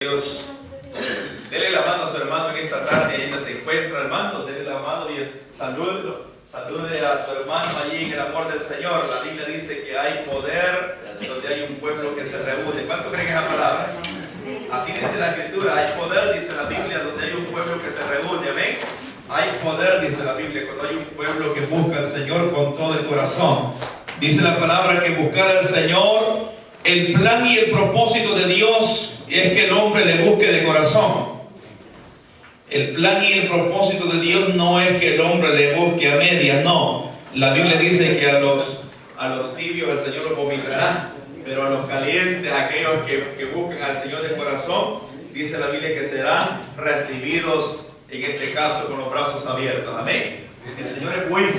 Dios, dele la mano a su hermano en esta tarde, ahí donde se encuentra, hermano, dele la mano y salude a su hermano allí en el amor del Señor. La Biblia dice que hay poder donde hay un pueblo que se reúne. ¿Cuánto creen esa palabra? Así dice la Escritura, hay poder, dice la Biblia, donde hay un pueblo que se reúne, amén. Hay poder, dice la Biblia, cuando hay un pueblo que busca al Señor con todo el corazón. Dice la palabra que buscar al Señor, el plan y el propósito de Dios es que el hombre le busque de corazón. El plan y el propósito de Dios no es que el hombre le busque a medias, no. La Biblia dice que a los tibios el Señor los vomitará, pero a los calientes, aquellos que buscan al Señor de corazón, dice la Biblia que serán recibidos, en este caso, con los brazos abiertos. Amén. El Señor es bueno,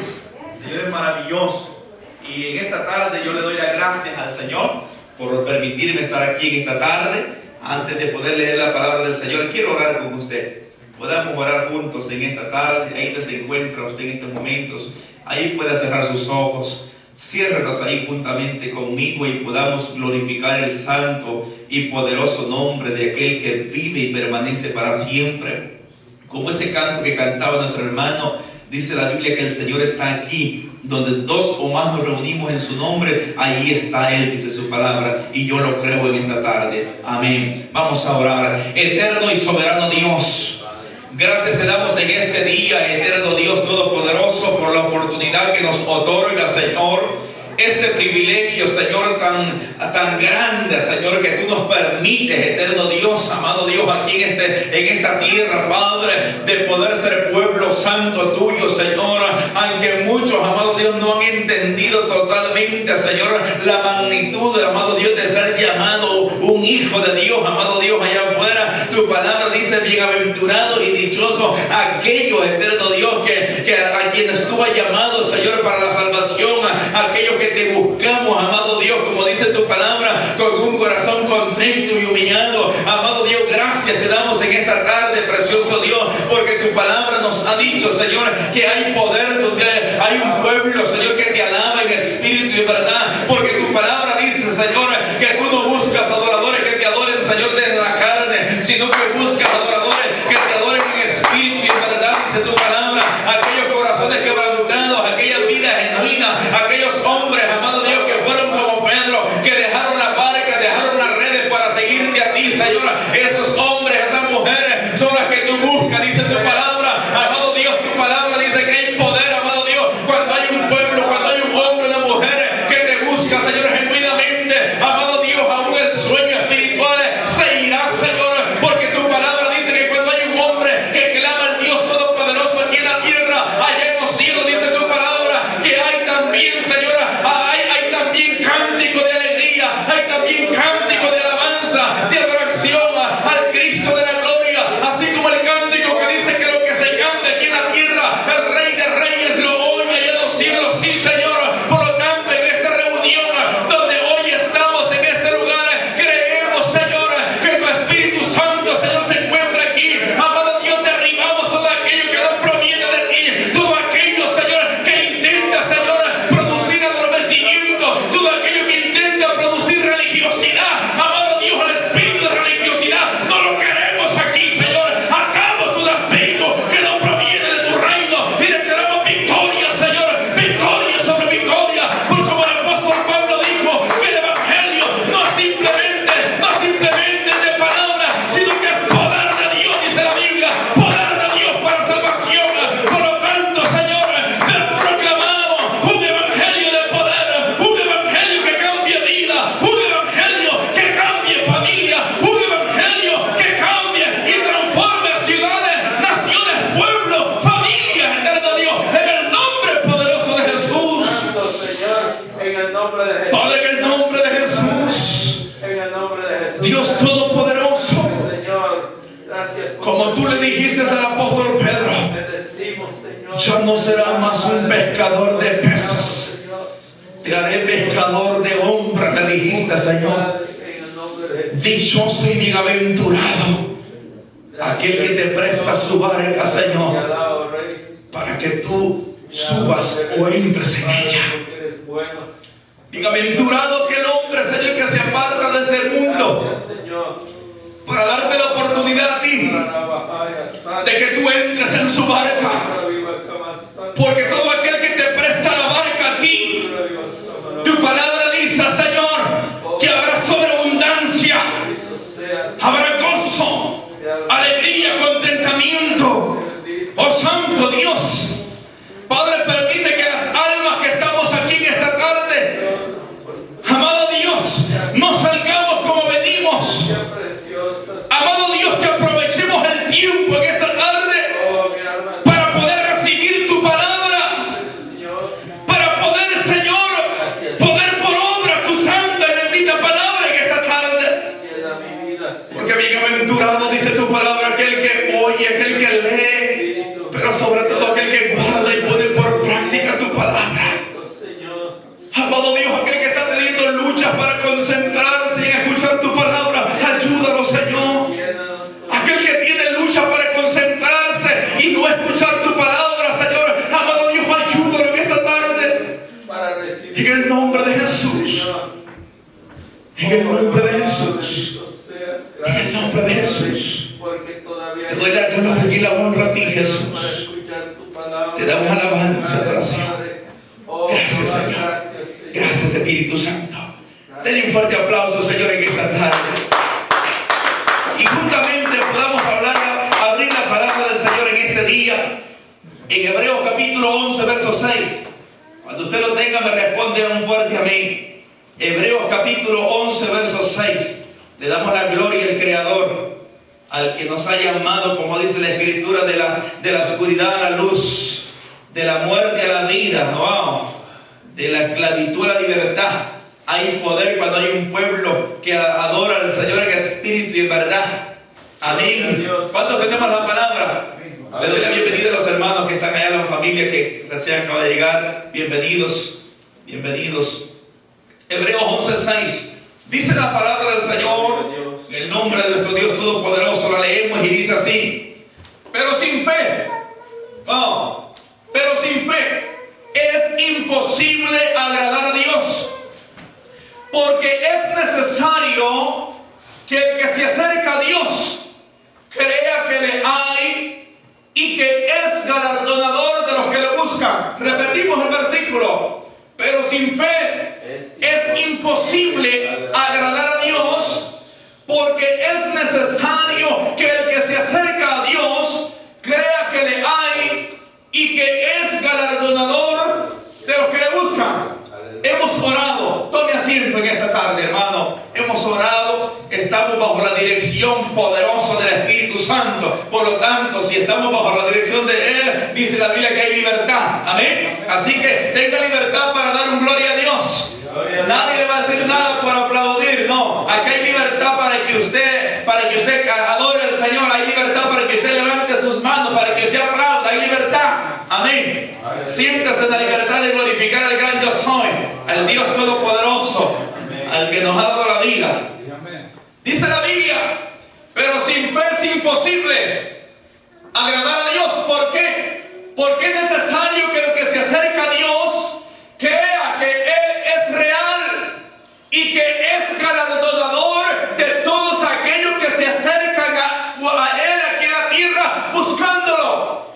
el Señor es maravilloso. Y en esta tarde yo le doy las gracias al Señor por permitirme estar aquí en esta tarde. Antes de poder leer la palabra del Señor, quiero orar con usted. Podamos orar juntos en esta tarde. Ahí donde se encuentra usted en estos momentos. Ahí puede cerrar sus ojos. Ciérrelos ahí juntamente conmigo y podamos glorificar el santo y poderoso nombre de aquel que vive y permanece para siempre. Como ese canto que cantaba nuestro hermano, dice la Biblia que el Señor está aquí. Donde dos o más nos reunimos en su nombre, ahí está Él, dice su palabra, y yo lo creo en esta tarde. Amén. Vamos a orar. Eterno y soberano Dios, gracias te damos en este día, eterno Dios todopoderoso, por la oportunidad que nos otorga, Señor. Este privilegio, Señor, tan grande, Señor, que tú nos permites, eterno Dios, amado Dios, aquí en esta tierra, Padre, de poder ser pueblo santo tuyo, Señor. Aunque muchos, amado Dios, no han entendido totalmente, Señor, la magnitud, amado Dios, de ser llamado un hijo de Dios, amado Dios, allá afuera. Tu palabra dice: bienaventurado y dichoso aquellos, eterno Dios, que a quienes tú has llamado, Señor, para la salvación, aquellos que te buscamos, amado Dios, como dice tu palabra, con un corazón contento y humillado. Amado Dios, gracias te damos en esta tarde, precioso Dios, porque tu palabra nos ha dicho, Señor, que hay poder donde hay un pueblo, Señor, que te alaba en espíritu y en verdad, porque tu palabra dice, Señor, que tú no buscas adoradores que te adoren, Señor, de la carne, sino que buscas adoradores que te adoren en espíritu y en verdad, dice tu palabra. Aquellos corazones quebrantados, aquellas vidas genuinas, aquellos hombres, amado Dios, que fueron como Pedro, que dejaron la barca, dejaron las redes para seguirte a ti, Señor. Esos hombres, esas mujeres son las que tú buscas, dice tu palabra. Amado Dios, tu palabra dice que hay poder, amado Dios, cuando hay un pueblo, cuando hay un hombre, una mujer que te busca, Señor, genuinamente. Amado Dios, aún el sueño espiritual se irá, Señor, porque tu palabra dice que cuando hay un hombre que clama al Dios todopoderoso aquí en la tierra, allá en los cielos, dice tu palabra, que hay también, Señor, hay también cántico de alegría, hay también cántico de alabanza, de adoración al Cristo de la gloria, así como el cántico que dice que lo que se canta aquí en la tierra, el Rey de Reyes lo oye allá en los cielos, sí, Señor. Por lo tanto, en esta reunión donde hoy estamos en este lugar, creemos, Señor, que tu Espíritu Santo, Señor, se encuentra aquí. Amado Dios, derribamos todo aquello que no proviene de ti, todo aquello, Señor, que intenta, Señor, producir adormecimiento, todo aquello que intenta producir religiosidad. Amado Dios, el espíritu de religiosidad no lo queremos aquí, Señor. Atamos todo espíritu que no proviene de tu reino y declaramos victoria, Señor, victoria sobre victoria. Por como el apóstol Pablo dijo, que el evangelio no simplemente es de palabra, sino que es poder de Dios, dice la Biblia, poder de Dios para salvación. Por lo tanto, Señor, te proclamamos un evangelio de poder, un evangelio que cambie vida, un evangelio que cambie familia, un evangelio que cambie y transforme ciudades, naciones, pueblos, familias, eterno Dios, en el nombre poderoso de Jesús. Señor, en el nombre de Jesús. Padre, en el nombre de Jesús, En el nombre de Jesús. Dios todopoderoso, Señor, gracias por como tú le dijiste al apóstol Pedro, te decimos, Señor. ya no será más un pescador de peces, Señor, te haré pescador de hombres, le dijiste, Señor. Padre, en el nombre de Jesús. Dichoso y bienaventurado aquel que te presta su barca, Te Señor, alabo, Rey. para que tú subas o entres en ella. Porque eres bueno. Bienaventurado aquel hombre, Señor, que se aparta de este mundo, Gracias, Señor. para darte la oportunidad a ti de que tú entres en su barca. Porque todo aquel que te presta la barca a ti, tu palabra dice, Señor, que habrá sobreabundancia, habrá gozo, alegría, contentamiento. Oh Santo Dios, Padre, permite que las almas que estamos aquí en esta tarde, amado Dios, no salgamos como venimos. Amado Dios, que aprovechemos el tiempo en esta tarde para poder recibir tu palabra, para poder, Señor, poner por obra tu santa y bendita palabra en esta tarde. Porque bienaventurado dice tu palabra aquel que oye, aquel que lee, pero sobre todo aquel que guarda y pone por práctica tu palabra. Amado Dios, aquel que está teniendo luchas para concentrarse en escuchar tu palabra, ayúdalo, Señor. Aquel que tiene lucha para concentrarse y no escuchar tu palabra, Señor, amado Dios, ayúdalo en esta tarde. En el nombre de Jesús. En el nombre de Jesús. En el nombre de Jesús. Te doy la gloria y la honra a ti, Jesús. Te damos alabanza, adoración. Gracias, Señor. Gracias, Espíritu Santo. Denle un fuerte aplauso, Señor, en esta tarde. Y juntamente podamos abrir la palabra del Señor en este día. En Hebreos capítulo 11, verso 6. Cuando usted lo tenga, me responde un fuerte amén. Hebreos capítulo 11, verso 6. Le damos la gloria al Creador, al que nos ha llamado, como dice la Escritura, de la oscuridad a la luz, de la muerte a la vida, wow, de la esclavitud a la libertad. Hay poder cuando hay un pueblo que adora al Señor en espíritu y en verdad. Amén. ¿Cuántos tenemos la palabra? Le doy la bienvenida a los hermanos que están allá, a la familia que recién acaba de llegar. Bienvenidos, bienvenidos. Hebreos 11:6. Dice la palabra del Señor, en el nombre de nuestro Dios Todopoderoso, la leemos y dice así: pero sin fe, pero sin fe es imposible agradar a Dios, porque es necesario que el que se acerca a Dios crea que le hay y que es galardonador de los que le buscan. Repetimos el versículo: pero sin fe es imposible agradar a Dios, porque es necesario que el que se acerca a Dios crea que le hay y que es galardonador de los que le buscan. Hemos orado, tome asiento en esta tarde, hermano. Hemos orado, estamos bajo la dirección poderosa del Espíritu Santo. Por lo tanto, si estamos bajo la dirección de Él, dice la Biblia que hay libertad. Amén. Así que tenga libertad para dar un gloria a Dios. Nadie le va a decir nada por aplaudir. No, aquí hay libertad para que usted adore al Señor. Hay libertad para que usted levante sus manos, para que usted aplauda. Hay libertad. Amén. Siéntase en la libertad de glorificar al gran yo soy, al Dios Todopoderoso, al que nos ha dado la vida. Dice la Biblia: pero sin fe es imposible agradar a Dios. ¿Por qué? Porque es necesario que el que se acerca a Dios crea que Él es real y que es galardonador de todos aquellos que se acercan a Él aquí en la tierra buscándolo.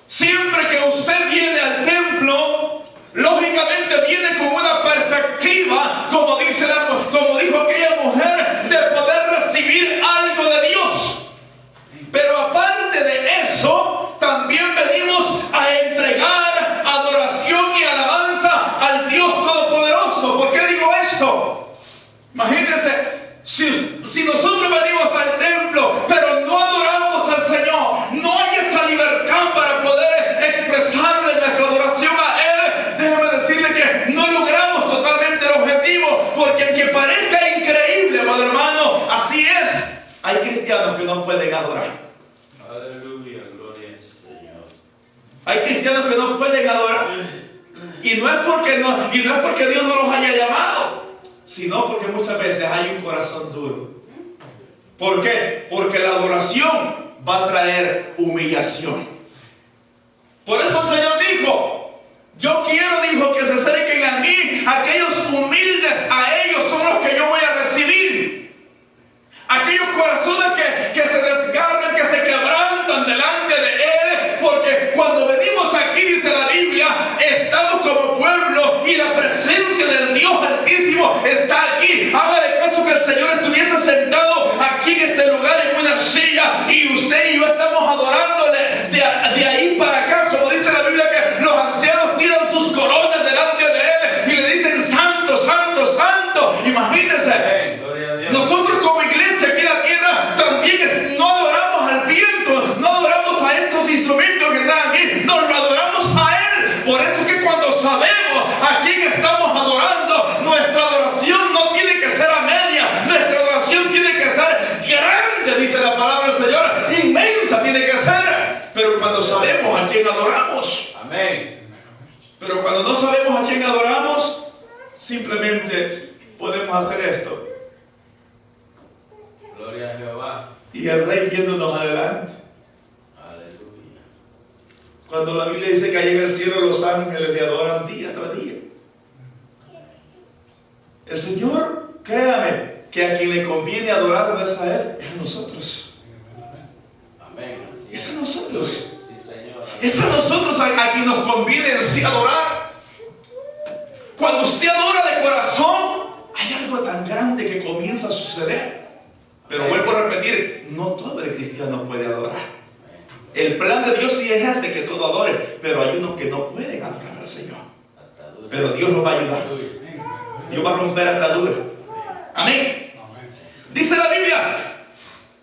Siempre que usted viene al templo, lógicamente viene con una perspectiva, como dijo aquella mujer, de poder recibir algo de Dios. Pero aparte de eso, también venimos a entregar adoración y alabanza al Dios Todopoderoso. ¿Por qué digo esto? Imagínense, si nosotros venimos al templo, pero no adoramos al Señor, no hay esa libertad para poder expresarle nuestra adoración a Él. Déjeme decirle que no logramos totalmente el objetivo, porque aunque parezca increíble, amado hermano, así es. Hay cristianos que no pueden adorar. Aleluya, gloria al Señor. Hay cristianos que no pueden adorar. Y no es porque Dios no los haya llamado, sino porque muchas veces hay un corazón duro. ¿Por qué? Porque la adoración va a traer humillación. Por eso el Señor dijo: yo quiero, dijo, que se acerquen a mí aquellos humildes, a ellos son los que yo voy a recibir. Aquellos corazones dice la palabra del Señor, inmensa tiene que ser. Pero cuando sabemos a quién adoramos. Amén. Pero cuando no sabemos a quién adoramos, simplemente podemos hacer esto. Gloria a Jehová. Y el Rey viéndonos adelante. Aleluya. Cuando la Biblia dice que ahí en el cielo los ángeles le adoran día tras día. El Señor, créame, que a quien le conviene adorarlo es a Él, es a nosotros. Amén. Es a nosotros. Sí, Señor. Es a nosotros a quien nos conviene en sí adorar. Cuando usted adora de corazón, hay algo tan grande que comienza a suceder. Pero vuelvo a repetir, no todo el cristiano puede adorar. El plan de Dios sí es ese, que todo adore, pero hay unos que no pueden adorar al Señor. Pero Dios nos va a ayudar. Dios va a romper ataduras. Amén. Dice la Biblia,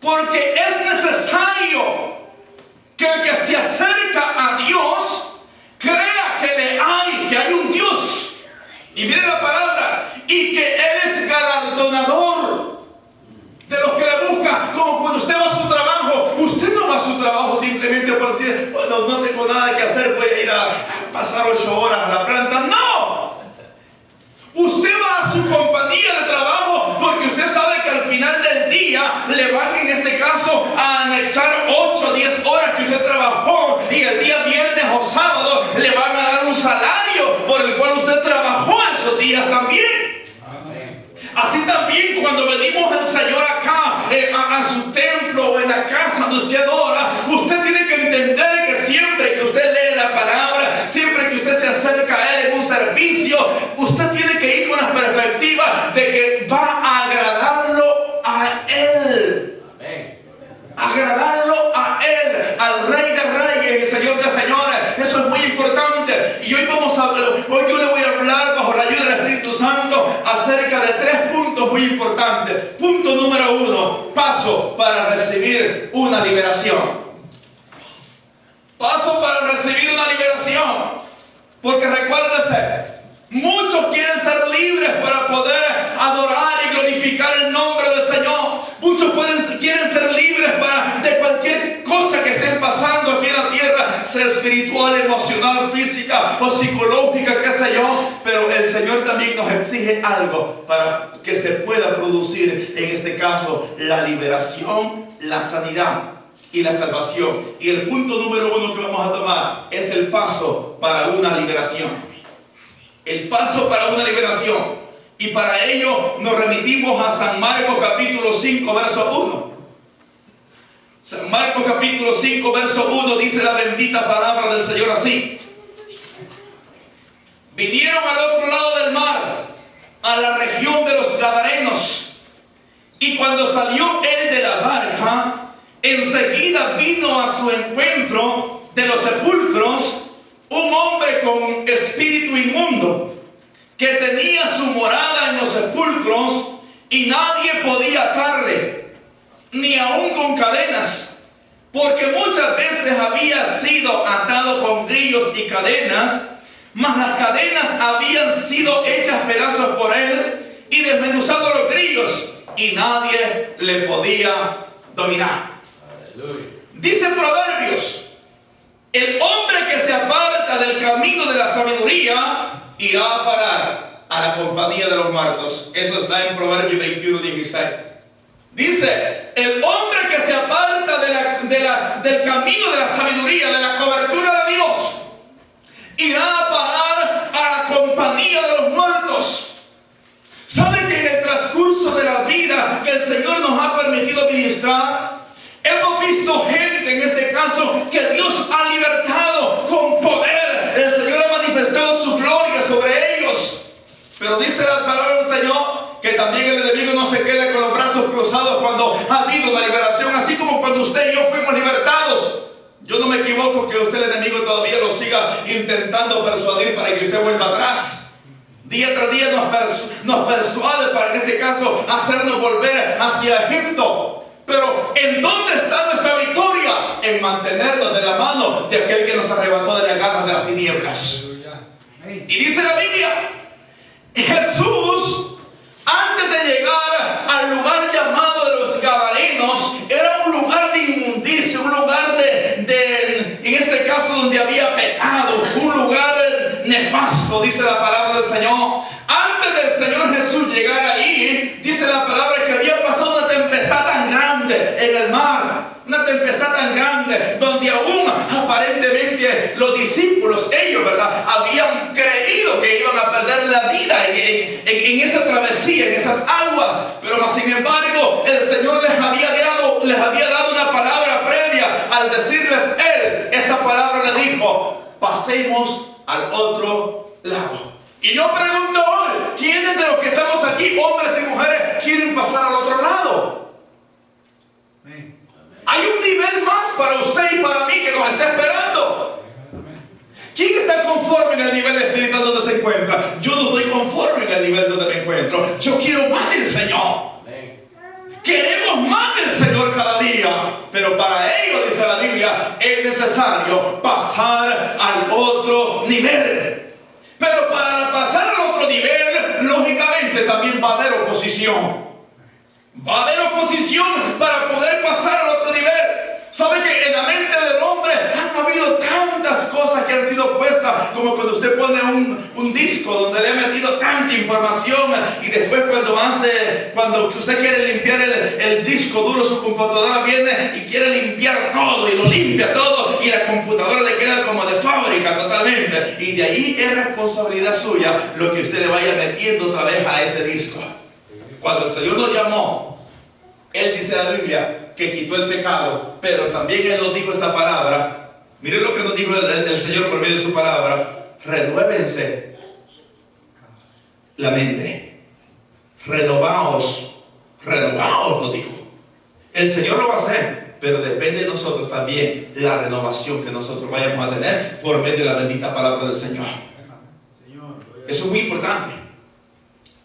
porque es necesario que el que se acerca a Dios crea que hay un Dios. Y mire la palabra, y que Él es galardonador de los que le buscan. Como cuando usted va a su trabajo, usted no va a su trabajo simplemente por decir, bueno, no tengo nada que hacer, voy a ir a pasar 8 horas a la planta. No. Usted va a su compañía de trabajo porque usted sabe que al final del día le van, en este caso, a anexar 8 o 10 horas que usted trabajó, y el día viernes o sábado le van a dar un salario por el cual usted trabajó esos días también. Así también cuando venimos al Señor acá, a su templo o en la casa donde usted adora, usted tiene que entender que siempre que usted lee la palabra, siempre que usted se acerca a Él en un servicio, usted tiene que ir con la perspectiva de que va a agradarlo a Él. Agradarlo a Él, al Rey de Reyes y Señor de Señores. Eso es muy importante. Y hoy yo le voy a hablar bajo la ayuda del Espíritu Santo acerca de 3 puntos muy importantes. Punto número 1, paso para recibir una liberación. Paso para recibir una liberación. Porque recuérdese, muchos quieren ser libres para poder adorar y glorificar el nombre del Señor. Muchos quieren ser libres de cualquier cosa que estén pasando aquí en la tierra, sea espiritual, emocional, física o psicológica, qué sé yo. Pero el Señor también nos exige algo para que se pueda producir, en este caso, la liberación, la sanidad y la salvación. Y el punto número 1 que vamos a tomar es el paso para una liberación. El paso para una liberación. Y para ello nos remitimos a San Marcos capítulo 5 verso 1. San Marcos capítulo 5 verso 1 dice la bendita palabra del Señor así: vinieron al otro lado del mar, a la región de los Gadarenos, y cuando salió él de la barca, enseguida vino a su encuentro de los sepulcros un hombre con espíritu inmundo, que tenía su morada en los sepulcros, y nadie podía atarle, ni aun con cadenas, porque muchas veces había sido atado con grillos y cadenas, mas las cadenas habían sido hechas pedazos por él y desmenuzados los grillos, y nadie le podía dominar. Aleluya. Dice Proverbios: el hombre que se aparta del camino de la sabiduría irá a parar a la compañía de los muertos. Eso está en Proverbios 21:16. Dice: el hombre que se aparta del camino de la sabiduría, de la cobertura de Dios, irá a parar a la compañía de los muertos. ¿Saben que en el transcurso de la vida que el Señor nos ha permitido ministrar, hemos visto gente, en este caso, que Dios ha libertado con poder? El Señor ha manifestado su gloria sobre ellos. Pero dice la palabra del Señor que también el enemigo no se queda con los brazos cruzados cuando ha habido una liberación, así como cuando usted y yo fuimos libertados. Yo no me equivoco que usted, el enemigo, todavía lo siga intentando persuadir para que usted vuelva atrás. Día tras día nos persuade para, en este caso, hacernos volver hacia Egipto. Pero ¿en dónde está nuestra victoria? En mantenernos de la mano de aquel que nos arrebató de las garras de las tinieblas. Y dice la Biblia, Jesús, antes de llegar al lugar llamado de los Gadarenos, era un dice la palabra del Señor. Antes del Señor Jesús llegar ahí, dice la palabra que había pasado una tempestad tan grande en el mar. Una tempestad tan grande donde aún aparentemente los discípulos, ellos, ¿verdad?, habían creído que iban a perder la vida en esa travesía, en esas aguas. Pero más sin embargo, el Señor les había dado una palabra previa al decirles Él. Esa palabra le dijo: pasemos al otro lado. Y yo pregunto hoy, ¿quiénes de los que estamos aquí, hombres y mujeres, quieren pasar al otro lado? Hay un nivel más para usted y para mí que nos está esperando. ¿Quién está conforme en el nivel espiritual donde se encuentra? Yo no estoy conforme en el nivel donde me encuentro. Yo quiero más del Señor. Queremos más del Señor cada día. Pero para ello, dice la Biblia, es necesario pasar al otro nivel. Pero para pasar al otro nivel, lógicamente también va a haber oposición. Va a haber oposición para poder pasar al otro nivel. ¿Sabe que en la mente del hombre han habido tantas cosas que han sido puestas? Como cuando usted pone un disco donde le ha metido tanta información y después cuando usted quiere limpiar el disco duro, su computadora viene y quiere limpiar todo y lo limpia todo y la computadora le queda como de fábrica totalmente. Y de ahí es responsabilidad suya lo que usted le vaya metiendo otra vez a ese disco. Cuando el Señor nos llamó, Él dice en la Biblia que quitó el pecado, pero también Él nos dijo esta palabra. Miren lo que nos dijo el Señor por medio de su palabra: renuévense la mente, renovaos, nos dijo. El Señor lo va a hacer, pero depende de nosotros también la renovación que nosotros vayamos a tener por medio de la bendita palabra del Señor. Eso es muy importante.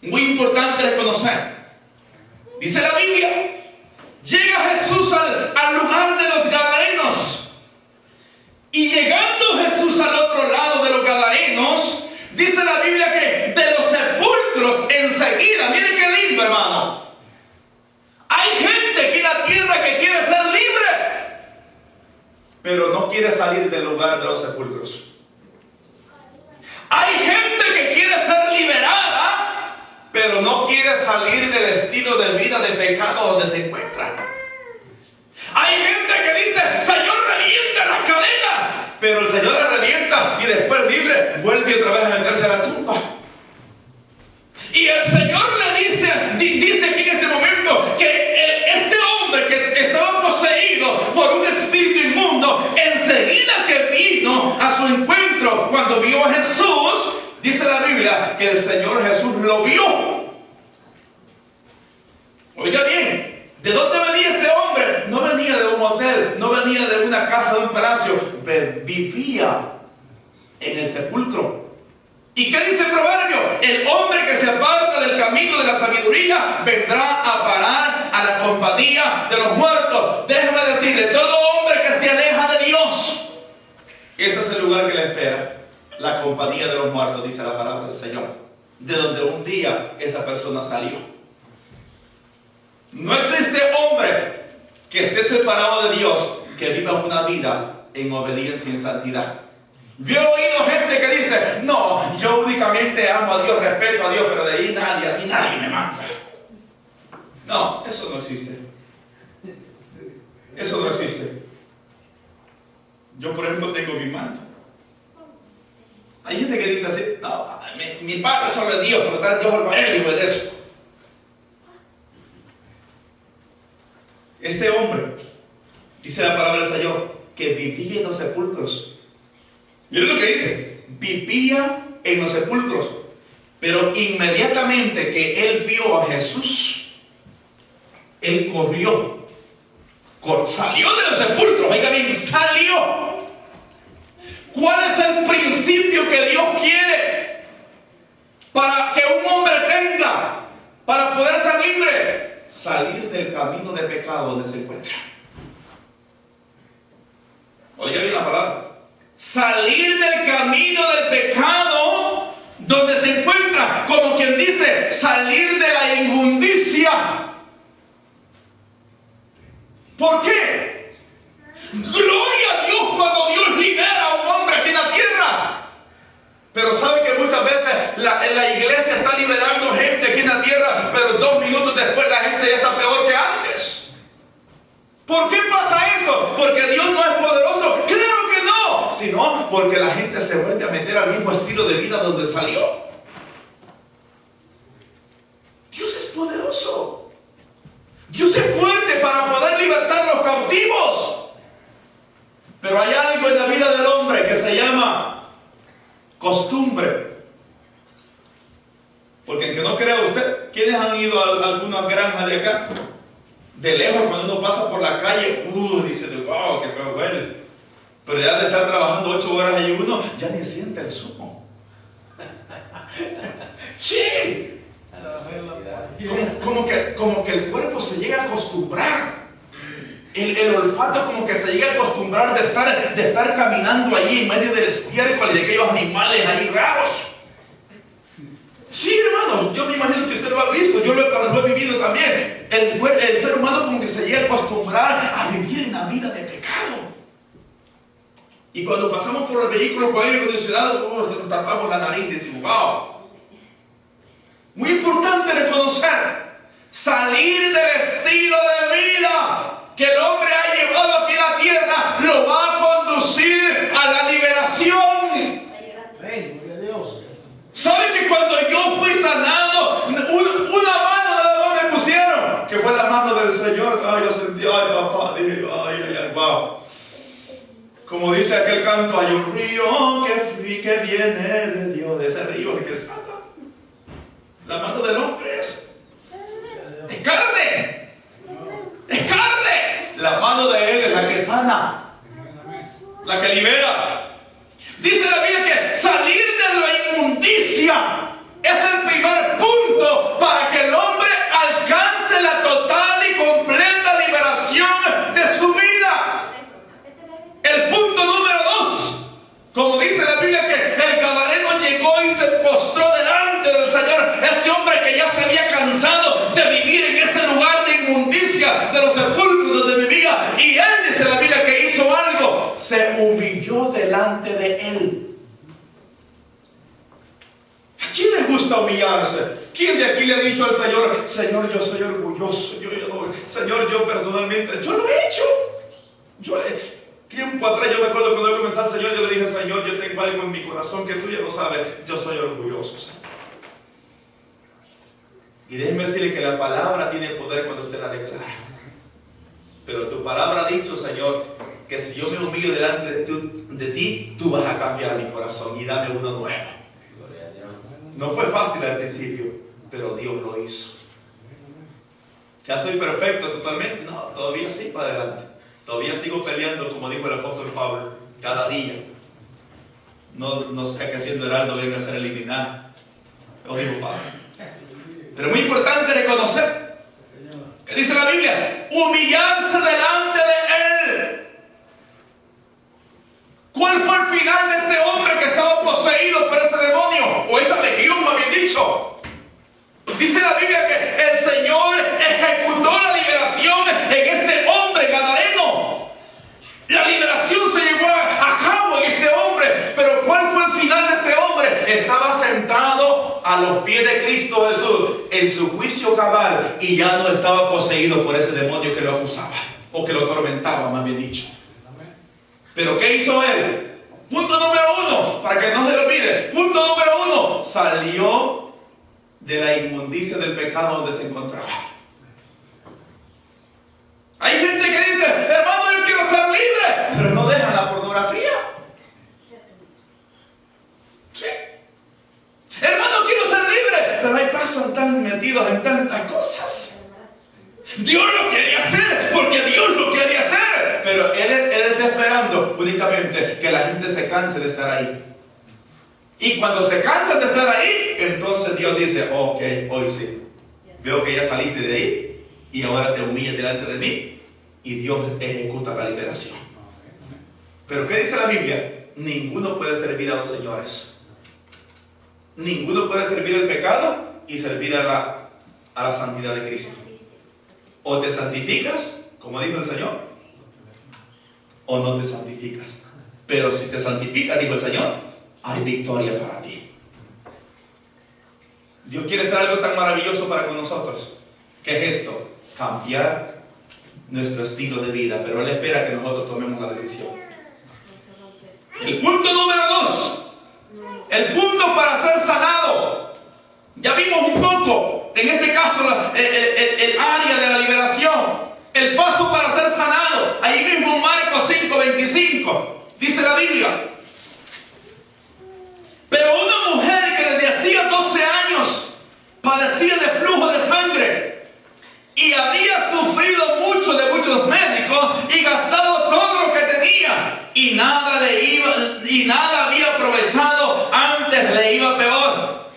Muy importante reconocer. Dice la Biblia, llega Jesús al lugar de los Gadarenos. Y llegando Jesús al otro lado de los Gadarenos, dice la Biblia que de los sepulcros enseguida, miren qué lindo, hermano. Hay gente aquí en la tierra que quiere ser libre, pero no quiere salir del lugar de los sepulcros. Hay gente que quiere ser liberada, pero no quiere salir del estilo de vida de pecado donde se encuentra. Hay gente que dice: Señor, revienta las cadenas, pero el Señor la revienta y después libre vuelve otra vez a meterse a la tumba. Y el Señor le dice aquí en este momento que este hombre que estaba poseído por un espíritu inmundo, enseguida que vino a su encuentro, cuando vio a Jesús, dice la Biblia que el Señor Jesús lo vio. Oiga bien, ¿de dónde venía este hombre? No venía de un hotel, no venía de una casa, de un palacio, vivía en el sepulcro. ¿Y qué dice el proverbio? El hombre que se aparta del camino de la sabiduría vendrá a parar a la compañía de los muertos. Déjeme decirle, todo hombre que se aleja de Dios, ese es el lugar que le espera. La compañía de los muertos, dice la palabra del Señor, de donde un día esa persona salió. No existe hombre que esté separado de Dios que viva una vida en obediencia y en santidad. Yo he oído gente que dice: no, yo únicamente amo a Dios, respeto a Dios, pero de ahí a mí nadie me manda. No, eso no existe. Eso no existe. Yo, por ejemplo, tengo mi manto. Hay gente que dice así: no, mi padre solo es Dios, por lo tanto yo vuelvo a él y obedezco. Este hombre, dice la palabra del Señor, que vivía en los sepulcros. Miren lo que dice: vivía en los sepulcros. Pero inmediatamente que él vio a Jesús, él corrió. Salió de los sepulcros. Oiga bien, salió. ¿Cuál es el principio que Dios quiere para que un hombre tenga para poder ser libre? Salir del camino de pecado donde se encuentra. Oiga bien la palabra. Salir del camino del pecado donde se encuentra, como quien dice, salir de la inmundicia. ¿Por qué? Gloria a Dios cuando Dios libera a un hombre aquí en la tierra. Pero sabe que muchas veces la iglesia está liberando gente aquí en la tierra, pero 2 minutos después la gente ya está peor que antes. ¿Por qué pasa eso? ¿Porque Dios no es poderoso? ¡Claro que no! Sino porque la gente se vuelve a meter al mismo estilo de vida donde salió. Dios es poderoso. Dios es fuerte para poder libertar a los cautivos. Pero hay algo en la vida del hombre que se llama costumbre. Porque aunque no crea usted, ¿quiénes han ido a algunas granjas de acá? De lejos, cuando uno pasa por la calle, dice, wow, qué feo huele. Pero ya de estar trabajando 8 horas allí uno, ya ni siente el zumo. Sí. Como que el cuerpo se llega a acostumbrar. El olfato como que se llega a acostumbrar de estar caminando allí en medio del estiércol y de aquellos animales ahí raros. Sí, hermanos, yo me imagino que usted lo ha visto, yo lo he vivido también. El ser humano como que se llega a acostumbrar a vivir en la vida de pecado. Y cuando pasamos por el vehículo con aire acondicionado, nos tapamos la nariz y decimos, wow. Muy importante reconocer, salir del estilo de vida que el hombre ha llevado aquí a la tierra, lo va a conducir a la liberación. ¿Sabe que cuando yo fui sanado, una mano nada más me pusieron? Que fue la mano del Señor. Ay, yo sentí, ay papá, dije, ay, wow. Como dice aquel canto, hay un río que viene de Dios, de ese río el que sana. La mano del hombre es carne. Es carne. La mano de Él es la que sana, la que libera. Dice la Biblia que salir de la inmundicia es el primer punto para que el hombre alcance la total y completa liberación de su vida. El punto número 2, como dice la Biblia que el gadareno llegó y se postró delante del Señor, ese hombre que ya se había cansado de vivir en ese lugar de inmundicia, de los sepulcros donde vivía, y él dice la Biblia que hizo algo, se humilló delante de él. ¿A quién le gusta humillarse? ¿Quién de aquí le ha dicho al Señor, Señor, yo soy orgulloso, Señor, yo personalmente, yo lo he hecho? Tiempo atrás, yo me acuerdo cuando yo comencé al Señor, yo le dije, Señor, yo tengo algo en mi corazón que tú ya lo sabes, yo soy orgulloso, Señor. Y déjeme decirle que la palabra tiene poder cuando usted la declara. Pero tu palabra ha dicho, Señor, que si yo me humillo delante de ti, tú vas a cambiar mi corazón y dame uno nuevo. No fue fácil al principio, pero Dios lo hizo. ¿Ya soy perfecto totalmente? No, todavía sí para adelante. Todavía sigo peleando, como dijo el apóstol Pablo, cada día. No sea que siendo heraldo venga a ser eliminado. Lo digo, Pablo. Pero es muy importante reconocer que dice la Biblia, humillarse delante de Él. ¿Cuál fue el final de este hombre que estaba poseído por ese demonio? O esa legión, más bien dicho. Dice la Biblia que el Señor ejecutó la liberación en este hombre gadareno. La liberación se llevó a cabo en este hombre. Pero ¿cuál fue el final de este hombre? Estaba sentado a los pies de Cristo Jesús en su juicio cabal y ya no estaba poseído por ese demonio que lo acusaba o que lo atormentaba, más bien dicho. Pero ¿qué hizo él? Punto número 1, para que no se lo olvide. Punto número 1, salió de la inmundicia del pecado donde se encontraba. Hay gente que dice, hermano, yo quiero ser libre, pero no dejan la pornografía. Sí. Hermano, quiero ser libre, pero ahí pasan tan metidos en tantas cosas. Dios lo quería hacer, porque Dios lo quería hacer, pero Él está esperando únicamente que la gente se canse de estar ahí. Y cuando se cansan de estar ahí, entonces Dios dice, ok, hoy sí. Veo que ya saliste de ahí y ahora te humillas delante de mí y Dios ejecuta la liberación. Pero ¿qué dice la Biblia? Ninguno puede servir a los señores. Ninguno puede servir al pecado y servir a la santidad de Cristo. O te santificas, como dijo el Señor, o no te santificas. Pero si te santificas, dijo el Señor, hay victoria para ti. Dios quiere hacer algo tan maravilloso para con nosotros. ¿Qué es esto? Cambiar nuestro estilo de vida, pero Él espera que nosotros tomemos la decisión. El punto número 2, el punto para ser sanado. Ya vimos un poco, en este caso, el área de la liberación. El paso para ser sanado. Ahí mismo en Marcos 5:25 dice la Biblia: pero una mujer que desde hacía 12 años padecía de flujo de sangre y había sufrido mucho de muchos médicos y gastado todo lo que tenía y nada había aprovechado, antes le iba peor.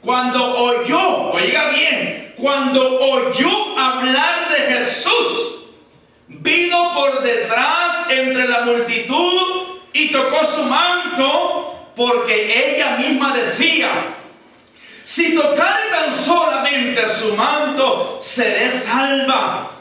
Cuando oyó, oiga bien, cuando oyó hablar de Jesús, vino por detrás entre la multitud y tocó su manto, porque ella misma decía: si tocare tan solamente su manto, seré salva.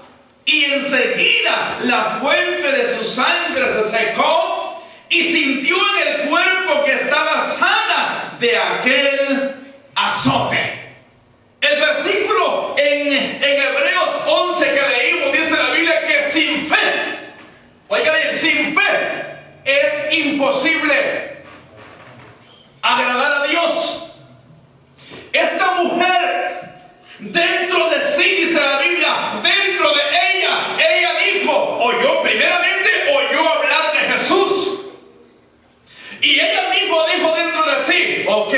Y enseguida la fuente de su sangre se secó y sintió en el cuerpo que estaba sana de aquel azote. El versículo en Hebreos 11 que leímos dice la Biblia que sin fe, oiga bien, sin fe es imposible agradar a Dios. Esta mujer, dentro de sí, dice la Biblia, dentro de ella dijo, primeramente oyó hablar de Jesús. Y ella misma dijo dentro de sí: ok,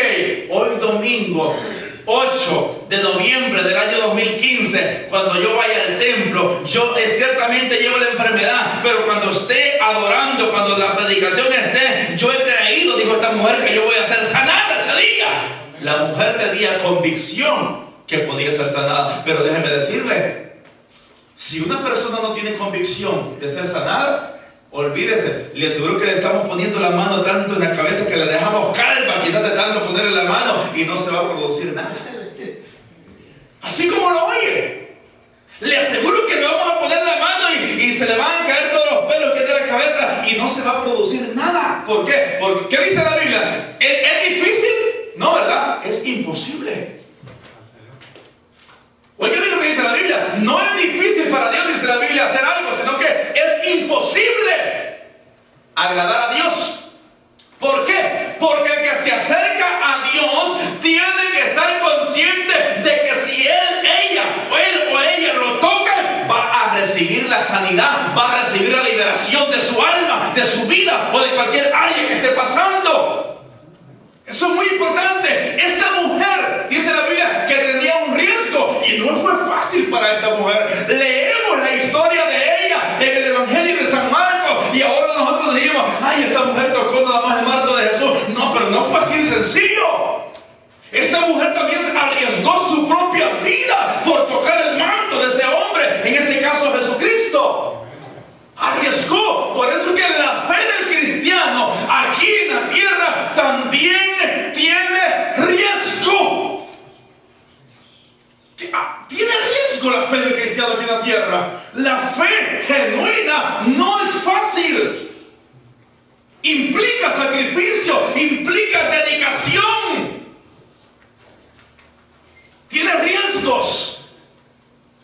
hoy domingo 8 de noviembre del año 2015, cuando yo vaya al templo, yo ciertamente llevo la enfermedad, pero cuando esté adorando, cuando la predicación esté, yo he creído, dijo esta mujer, que yo voy a ser sanada ese día. La mujer tenía convicción que podía ser sanada, pero déjeme decirle, si una persona no tiene convicción de ser sanada, olvídese, le aseguro que le estamos poniendo la mano tanto en la cabeza que le dejamos calva, quizás de tanto ponerle la mano, y no se va a producir nada. Así como lo oye, le aseguro que le vamos a poner la mano y se le van a caer todos los pelos que tiene la cabeza y no se va a producir nada. ¿Por qué? Porque, ¿qué dice la Biblia? ¿Es difícil? No, ¿verdad? Es imposible. Oiga bien lo que dice la Biblia. No es difícil para Dios, dice la Biblia, hacer algo, sino que es imposible agradar a Dios. ¿Por qué? Porque el que se acerca a Dios tiene que estar consciente de que si él o ella lo toca, va a recibir la sanidad, va a recibir la liberación de su alma, de su vida o de cualquier área que esté pasando. Eso es muy importante. Esta mujer, dice la Biblia, que tenía un riesgo y no fue fácil para esta mujer. Leemos la historia de ella en el Evangelio de San Marcos y ahora nosotros decimos: ay, esta mujer tocó nada más el manto de Jesús. No, pero no fue así sencillo. Esta mujer también arriesgó su propia vida por tocar el manto de ese hombre, en este caso Jesucristo. Arriesgó. Por eso que la fe del cristiano aquí en la tierra también tiene riesgo. Tiene riesgo la fe del cristiano aquí en la tierra. La fe genuina no es fácil. Implica sacrificio, implica dedicación. Tiene riesgos.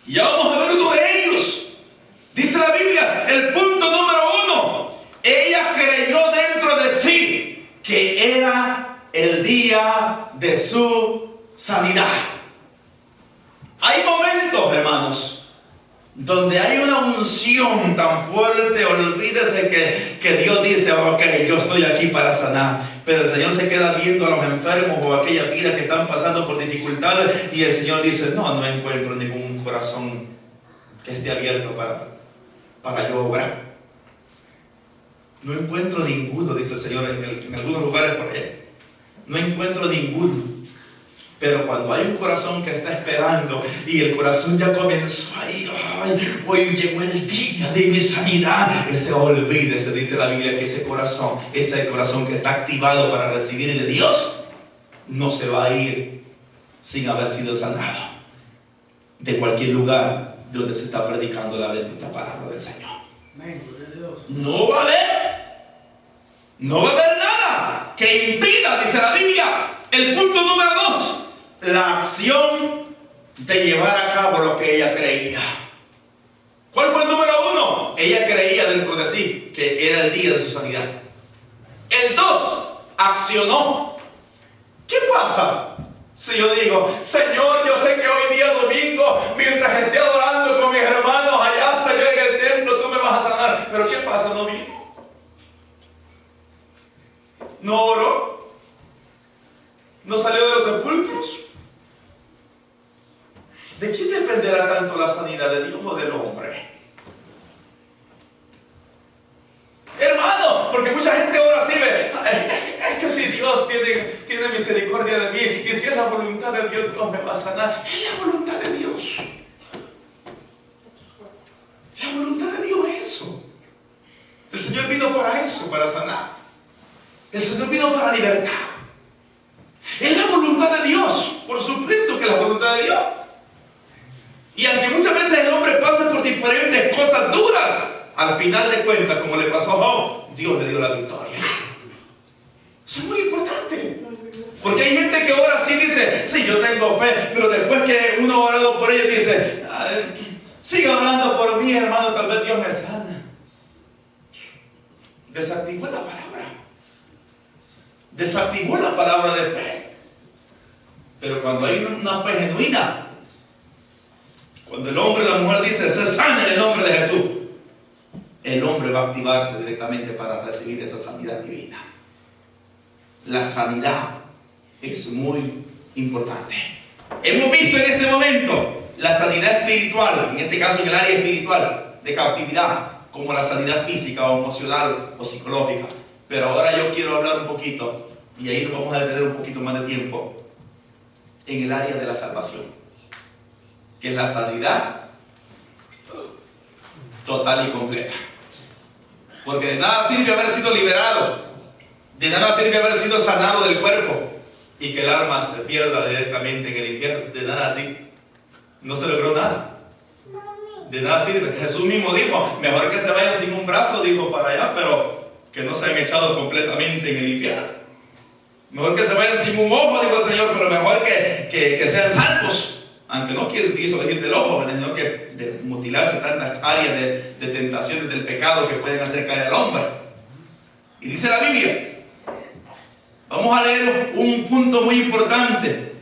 Y ya vamos a ver uno de ellos. Dice la Biblia, el punto número 1, ella creyó dentro de sí que era el día de su sanidad. Hay momentos, hermanos, donde hay una unción tan fuerte, olvídese que Dios dice: ok, yo estoy aquí para sanar. Pero el Señor se queda viendo a los enfermos o a aquellas vidas que están pasando por dificultades y el Señor dice: no encuentro ningún corazón que esté abierto para yo obrar. No encuentro ninguno, dice el Señor en algunos lugares por allá. No encuentro ninguno. Pero cuando hay un corazón que está esperando y el corazón ya comenzó ahí, hoy llegó el día de mi sanidad, olvídese, dice la Biblia, que ese corazón que está activado para recibir de Dios, no se va a ir sin haber sido sanado de cualquier lugar donde se está predicando la bendita palabra del Señor. No va a haber nada que impida, dice la Biblia. El punto número 2, la acción de llevar a cabo lo que ella creía. ¿Cuál fue el número 1? Ella creía dentro de sí que era el día de su sanidad. El 2, accionó. ¿Qué pasa si yo digo, Señor, yo sé que hoy día domingo, mientras esté adorando con mis hermanos allá, Señor, en el templo, tú me vas a sanar? Pero ¿qué pasa? No vino. No oró. No salió de los sepulcros. ¿De quién dependerá tanto la sanidad? ¿De Dios o del hombre? Hermano, porque mucha gente ahora sí ve, es que si Dios tiene misericordia de mí, y si es la voluntad de Dios, Dios me va a sanar. Es la voluntad de Dios. La voluntad de Dios es eso. El Señor vino para eso, para sanar. El Señor vino para libertad. Es la voluntad de Dios. Por supuesto que es la voluntad de Dios. Y aunque muchas veces el hombre pasa por diferentes cosas duras, al final de cuentas, como le pasó a Job, Dios le dio la victoria. Eso es muy importante. Porque hay gente que ahora sí dice, sí, yo tengo fe, pero después que uno ha orado por ellos dice, siga orando por mí, hermano, tal vez Dios me sana. Desactivó la palabra. Desactivó la palabra de fe. Pero cuando hay una fe genuina, cuando el hombre y la mujer dicen, se sana en el nombre de Jesús, el hombre va a activarse directamente para recibir esa sanidad divina. La sanidad es muy importante. Hemos visto en este momento la sanidad espiritual, en este caso en el área espiritual, de cautividad, como la sanidad física o emocional o psicológica. Pero ahora yo quiero hablar un poquito, y ahí nos vamos a detener un poquito más de tiempo, en el área de la salvación, que es la sanidad total y completa. Porque de nada sirve haber sido liberado, de nada sirve haber sido sanado del cuerpo y que el alma se pierda directamente en el infierno. De nada así, no se logró nada. De nada sirve. Jesús mismo dijo, mejor que se vayan sin un brazo, dijo, para allá, pero que no se hayan echado completamente en el infierno. Mejor que se vayan sin un ojo, dijo el Señor, pero mejor que sean salvos. Aunque no quiso decir del ojo, sino que de mutilarse tantas áreas de tentaciones del pecado que pueden hacer caer al hombre. Y dice la Biblia, vamos a leer un punto muy importante.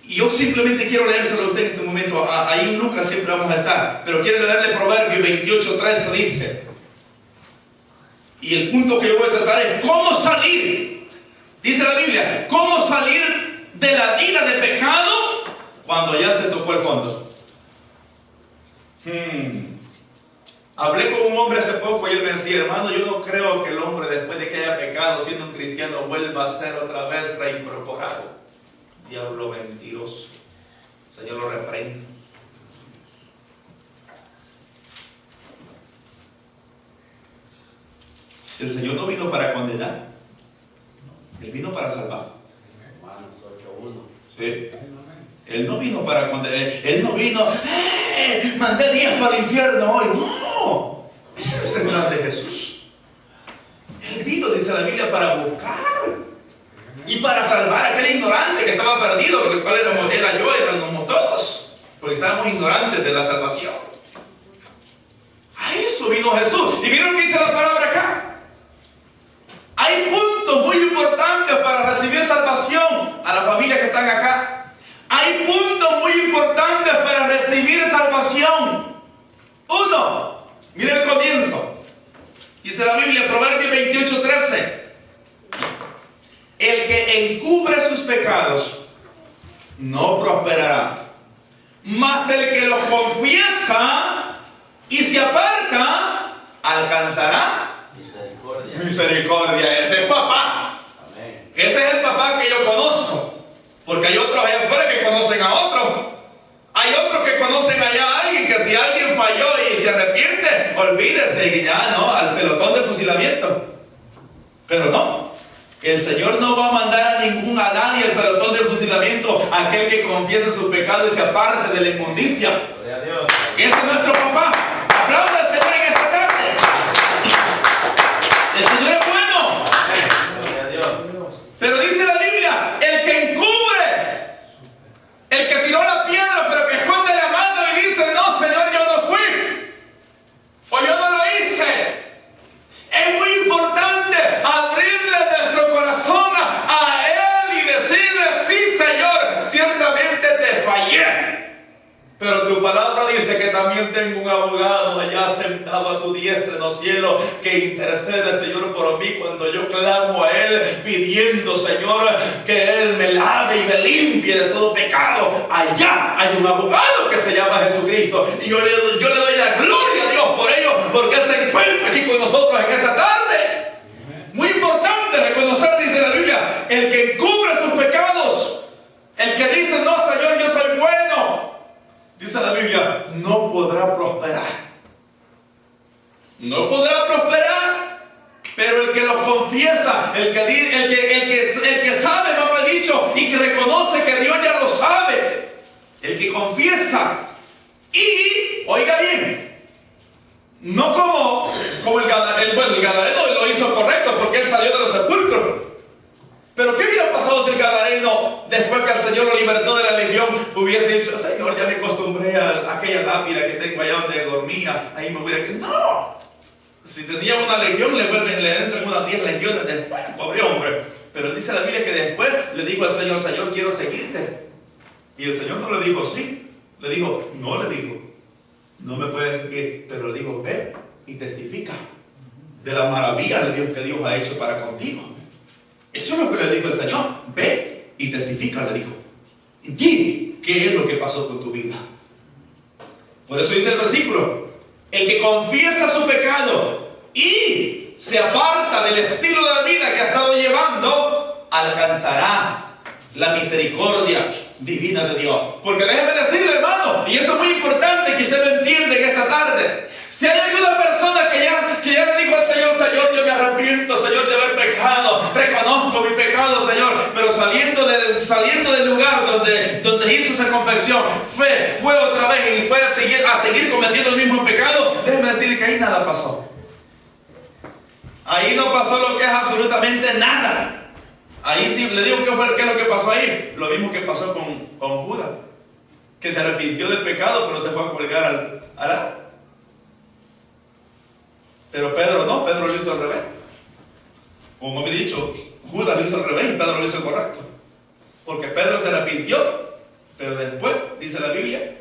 Y yo simplemente quiero leérselo a usted en este momento. Ahí en Lucas siempre vamos a estar. Pero quiero leerle Proverbios 28:13, dice. Y el punto que yo voy a tratar es cómo salir. Dice la Biblia, cómo salir de la vida de pecado cuando ya se tocó el fondo. Hablé con un hombre hace poco y él me decía, hermano, yo no creo que el hombre después de que haya pecado siendo un cristiano vuelva a ser otra vez reincorporado. Diablo mentiroso. Señor lo reprenda. El Señor no vino para condenar, Él vino para salvar. Romanos 8:1. Sí. Él no vino para condenar. Él no vino, mandé 10 para el infierno hoy. No, ese no es el plan de Jesús. Él vino, dice la Biblia, para buscar y para salvar a aquel ignorante que estaba perdido, porque el cual era yo, éramos todos, porque estábamos ignorantes de la salvación. A eso vino Jesús. Y miren lo que dice la palabra acá. Hay puntos muy importantes para recibir salvación a la familia que están acá. Hay puntos muy importantes para recibir salvación. 1, mire el comienzo. Dice la Biblia, Proverbios 28:13. El que encubre sus pecados no prosperará, mas el que los confiesa y se aparta alcanzará misericordia. Ese es papá. Amén. Ese es el papá que yo conozco. Porque hay otros allá afuera que conocen a otros. Hay otros que conocen allá a alguien que si alguien falló y se arrepiente, olvídese y ya no, al pelotón de fusilamiento. Pero no, el Señor no va a mandar a nadie al pelotón de fusilamiento, aquel que confiese su pecado y se aparte de la inmundicia. Gloria a Dios. Ese es nuestro papá. Aplauda al Señor en esta tarde. El Señor es bueno. tengo un abogado allá sentado a tu diestra en los cielos que intercede, Señor, por mí cuando yo clamo a Él pidiendo, Señor, que Él me lave y me limpie de todo pecado. Allá hay un abogado que se llama Jesucristo y yo le doy la gloria a Dios por ello, porque Él se encuentra aquí con nosotros en esta tarde. Muy importante reconocer, dice la Biblia, el que encubre sus pecados, el que dice, no, Señor, yo soy bueno, dice la Biblia, no podrá prosperar. No podrá prosperar, pero el que lo confiesa, el que sabe, me ha dicho, y que reconoce que Dios ya lo sabe, el que confiesa y, oiga bien, no como el Gadareno lo hizo correcto porque él salió de los sepulcros. Pero ¿qué hubiera pasado si el Gadareno, después que el Señor lo libertó de la legión, hubiese dicho, Señor, ya me acostumbré a aquella lápida que tengo allá donde dormía, ahí me hubiera quedado? No. Si tenía una legión, le entran unas 10 legiones después, pobre hombre. Pero dice la Biblia que después le dijo al Señor, Señor, quiero seguirte. Y el Señor no le dijo sí, le dijo, no, le dijo, no me puedes seguir, pero le dijo, ve y testifica de la maravilla de Dios que Dios ha hecho para contigo. Eso es lo que le dijo el Señor, ve y testifica, le dijo. Di qué es lo que pasó con tu vida. Por eso dice el versículo, el que confiesa su pecado y se aparta del estilo de la vida que ha estado llevando, alcanzará la misericordia divina de Dios. Porque déjeme decirle, hermano, y esto es muy importante que usted lo entienda en esta tarde. Si hay alguna persona que ya le dijo al Señor, Señor, yo me arrepiento, Señor, de haber pecado, reconozco mi pecado, Señor, pero saliendo del lugar donde hizo esa confesión, fue otra vez y fue a seguir cometiendo el mismo pecado, déjeme decirle que ahí nada pasó. Ahí no pasó lo que es absolutamente nada. Ahí sí, le digo qué es lo que pasó ahí. Lo mismo que pasó con Judas, que se arrepintió del pecado, pero se fue a colgar al arado. Pero Pedro no, Pedro lo hizo al revés. Como me he dicho, Judas lo hizo al revés y Pedro lo hizo correcto. Porque Pedro se arrepintió, pero después, dice la Biblia,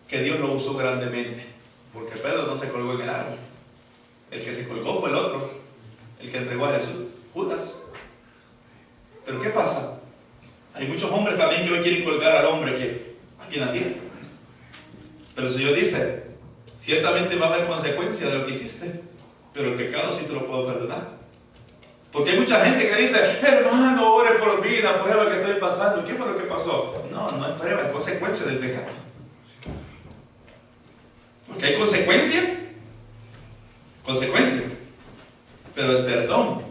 que Dios lo usó grandemente. Porque Pedro no se colgó en el árbol. El que se colgó fue el otro, el que entregó a Jesús, Judas. Pero ¿qué pasa? Hay muchos hombres también que hoy quieren colgar al hombre que aquí en la tierra. Pero el Señor dice, ciertamente va a haber consecuencias de lo que hiciste, pero el pecado sí te lo puedo perdonar. Porque hay mucha gente que dice, hermano, ore por mí, la prueba que estoy pasando. ¿Qué fue lo que pasó? No es prueba, es consecuencia del pecado. Porque hay consecuencia, pero el perdón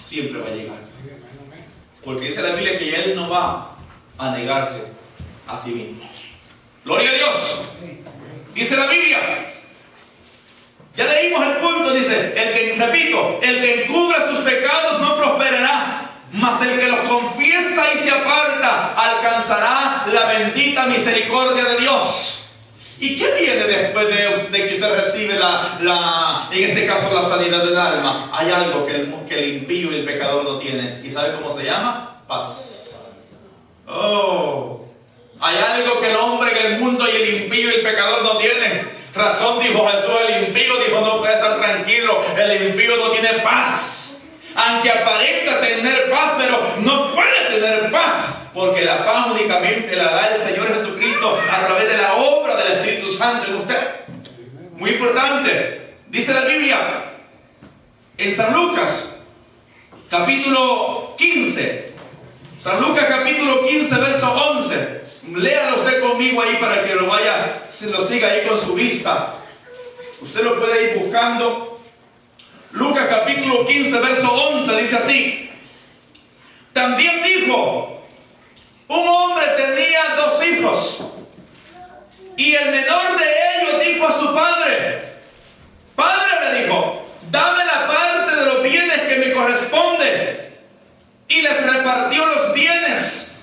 siempre va a llegar. Porque dice la Biblia que Él no va a negarse a sí mismo. Gloria a Dios. Dice la Biblia. Ya leímos el punto, dice, el que encubre sus pecados no prosperará, mas el que los confiesa y se aparta alcanzará la bendita misericordia de Dios. ¿Y qué viene después de que usted recibe en este caso la sanidad del alma? Hay algo que el impío y el pecador no tienen. ¿Y sabe cómo se llama? Paz. Hay algo que el hombre en el mundo y el impío y el pecador no tienen. Razón dijo Jesús, el impío dijo no puede estar tranquilo, el impío no tiene paz. Aunque aparenta tener paz, pero no puede tener paz. Porque la paz únicamente la da el Señor Jesucristo a través de la obra del Espíritu Santo en usted. Muy importante. Dice la Biblia en San Lucas, capítulo 15. San Lucas, capítulo 15, verso 11. Léalo usted conmigo ahí para que lo siga ahí con su vista. Usted lo puede ir buscando. Lucas, capítulo 15, verso 11, dice así. También dijo, un hombre tenía 2 hijos, y el menor de ellos dijo a su padre, Padre, le dijo, dame la parte de los bienes que me corresponde. Y les repartió los bienes.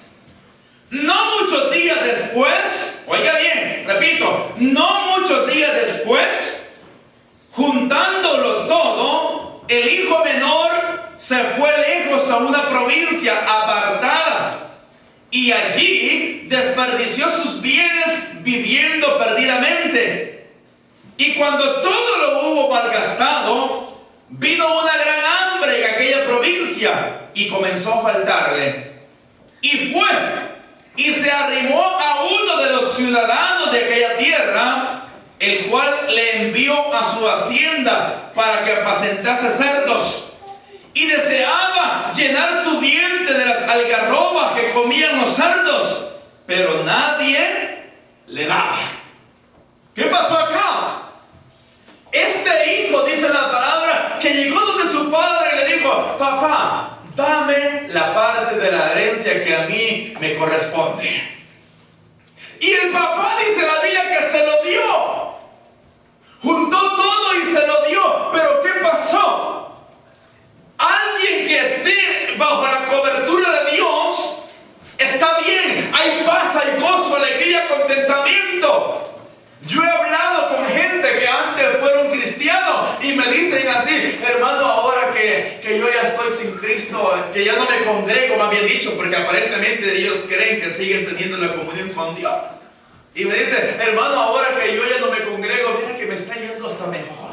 No muchos días después, oiga bien, repito, no muchos días después, juntándolo todo, el hijo menor se fue lejos a una provincia apartada y allí desperdició sus bienes viviendo perdidamente. Y cuando todo lo hubo malgastado, vino una gran hambre en aquella provincia y comenzó a faltarle. Y fue y se arrimó a uno de los ciudadanos de aquella tierra, el cual le envió a su hacienda para que apacentase cerdos. Y deseaba llenar su vientre de las algarrobas que comían los cerdos, pero nadie le daba. ¿Qué pasó acá? Este hijo, dice la palabra, que llegó donde su padre y le dijo: papá, dame la parte de la herencia que a mí me corresponde. Y el papá, dice la Biblia, que se lo dio. Juntó todo y se lo dio. Pero ¿qué pasó? Alguien que esté bajo la cobertura de Dios está bien. Hay paz, hay gozo, alegría, contentamiento. Yo he hablado con gente que antes fueron cristianos y me dicen así: hermano, ahora que yo ya estoy sin Cristo, que ya no me congrego, más bien dicho, porque aparentemente ellos creen que siguen teniendo la comunión con Dios. Y me dicen: hermano, ahora que yo ya no me congrego, mira que me está yendo hasta mejor.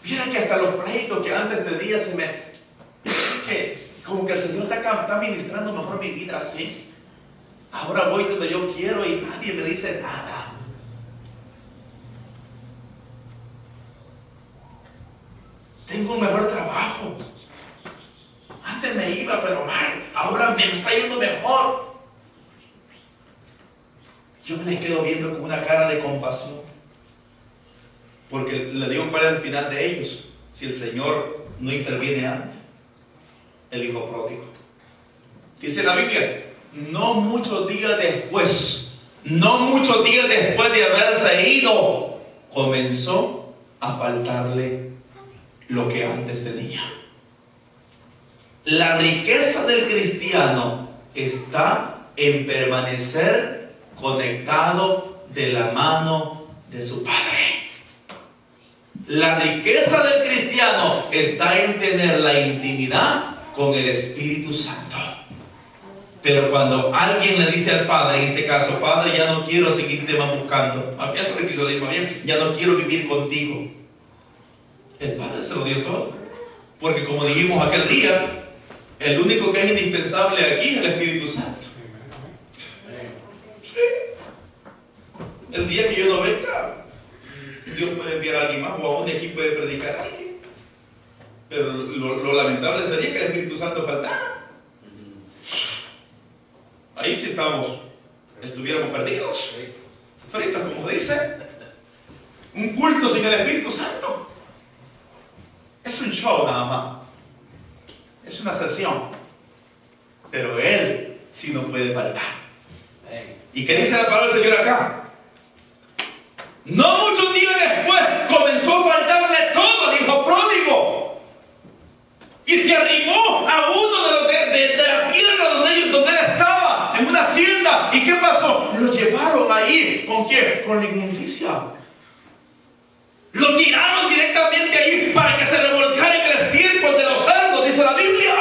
Mira que hasta los pleitos que antes tenía se me... como que el Señor está ministrando mejor mi vida así. Ahora voy donde yo quiero y nadie me dice nada. Tengo un mejor trabajo. Antes me iba pero mal, ahora me está yendo mejor. Yo me les quedo viendo con una cara de compasión, porque le digo cuál es el final de ellos si el Señor no interviene antes. El hijo pródigo. Dice la Biblia: no muchos días después de haberse ido, comenzó a faltarle lo que antes tenía. La riqueza del cristiano está en permanecer conectado de la mano de su Padre. La riqueza del cristiano está en tener la intimidad con el Espíritu Santo. Pero cuando alguien le dice al Padre, en este caso: Padre, ya no quiero seguirte más buscando, eso le quiso decir más bien, ya no quiero vivir contigo, el Padre se lo dio todo. Porque como dijimos aquel día, el único que es indispensable aquí es el Espíritu Santo. Sí. El día que yo no venga, Dios puede enviar a alguien más, o aún de aquí puede predicar a alguien. Pero lo lamentable sería que el Espíritu Santo faltara. Ahí sí estuviéramos perdidos, fritos, como dice. Un culto sin el Espíritu Santo es un show nada más, es una sesión, pero Él sí no puede faltar. ¿Y qué dice la palabra del Señor acá? No muchos días después comenzó a faltarle todo al hijo pródigo, y se arrimó a uno de la tierra donde él estaba, en una hacienda. ¿Y qué pasó? Lo llevaron ahí. ¿Con quién? Con la inmundicia. Lo tiraron directamente ahí para que se revolcara en el estiércol de los cerdos, dice la Biblia.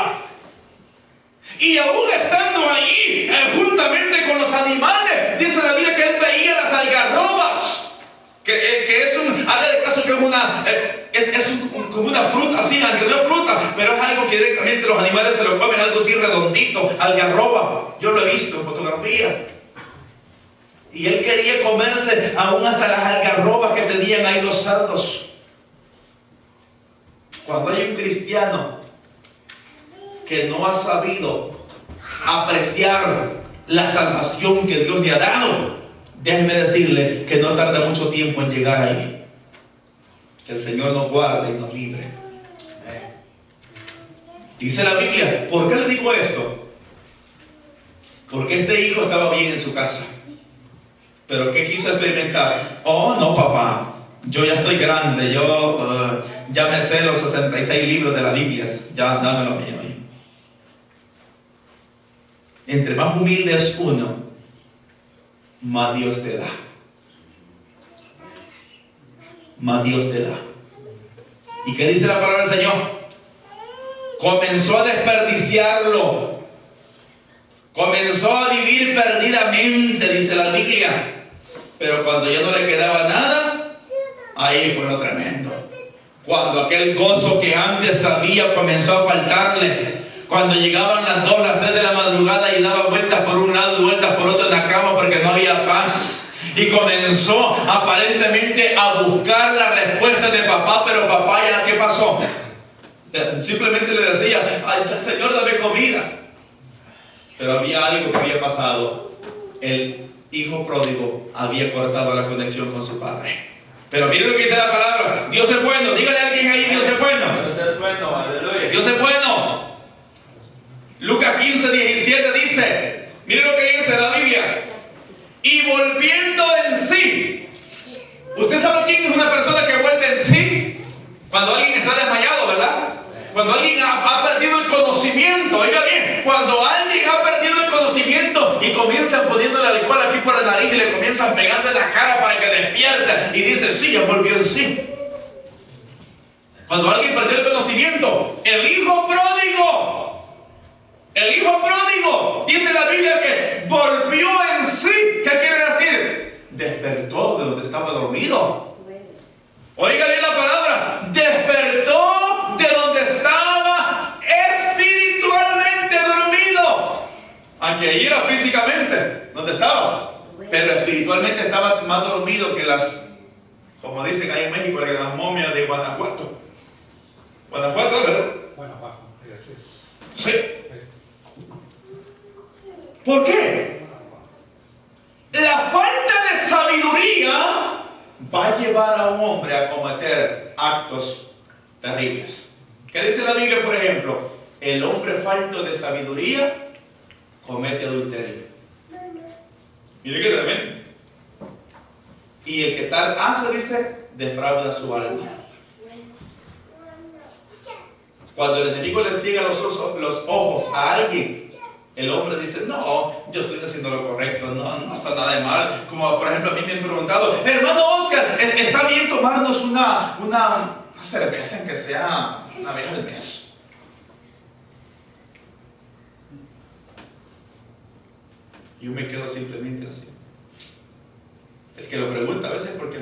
Y aún estando ahí, juntamente con los animales, dice la Biblia que él veía las algarrobas. Que es haga de caso que es como una fruta así, aunque no es fruta, pero es algo que directamente los animales se lo comen, algo así redondito, algarroba. Yo lo he visto en fotografía. Y él quería comerse aún hasta las algarrobas que tenían ahí los cerdos. Cuando hay un cristiano que no ha sabido apreciar la salvación que Dios le ha dado, déjeme decirle que no tarda mucho tiempo en llegar ahí. Que el Señor nos guarde y nos libre. Dice la Biblia, ¿por qué le digo esto? Porque este hijo estaba bien en su casa, pero ¿qué quiso experimentar? Oh, no, papá, yo ya estoy grande, yo ya me sé los 66 libros de la Biblia, ya dámelo a mí. Entre más humilde es uno, más Dios te da. Más Dios te da. ¿Y qué dice la palabra del Señor? Comenzó a desperdiciarlo. Comenzó a vivir perdidamente, dice la Biblia. Pero cuando ya no le quedaba nada, ahí fue lo tremendo. Cuando aquel gozo que antes había comenzó a faltarle. Cuando llegaban las 2, las 3 de la madrugada y daba vueltas por un lado y vueltas por otro en la cama porque no había paz. Y comenzó aparentemente a buscar la respuesta de papá, pero papá ya, ¿qué pasó? Simplemente le decía, ay, Señor, dame comida. Pero había algo que había pasado. El hijo pródigo había cortado la conexión con su padre. Pero mire lo que dice la palabra. Dios es bueno. Dígale a alguien ahí, Dios es bueno. Dios es bueno, aleluya. Dios es bueno. Lucas 15:17 dice, mire lo que dice la Biblia. Y volviendo en sí. ¿Usted sabe quién es una persona que vuelve en sí? Cuando alguien está desmayado, ¿verdad? Cuando alguien ha perdido el conocimiento. Oiga bien, cuando alguien ha perdido el conocimiento y comienzan poniéndole alcohol aquí por la nariz y le comienzan pegando en la cara para que despierte y dice, sí, ya volvió en sí. Cuando alguien perdió el conocimiento, el hijo pródigo, dice la Biblia que volvió en sí. ¿Qué quiere decir? Despertó de donde estaba dormido. Oiga bien la palabra, despertó de donde estaba espiritualmente dormido. Aunque ahí era físicamente donde estaba, pero espiritualmente estaba más dormido que las, como dicen ahí en México, que las momias de Guanajuato. Guanajuato, ¿verdad? Guanajuato, sí. Sí. ¿Por qué? La falta de sabiduría va a llevar a un hombre a cometer actos terribles. ¿Qué dice la Biblia, por ejemplo? El hombre falto de sabiduría comete adulterio. Mire qué tremendo. Y el que tal hace, dice, defrauda su alma. Cuando el enemigo le ciega los ojos a alguien, el hombre dice, no, yo estoy haciendo lo correcto, no está nada de mal. Como por ejemplo a mí me han preguntado, hermano Oscar, ¿está bien tomarnos una cerveza en que sea una vez al mes? Yo me quedo simplemente así. El que lo pregunta a veces porque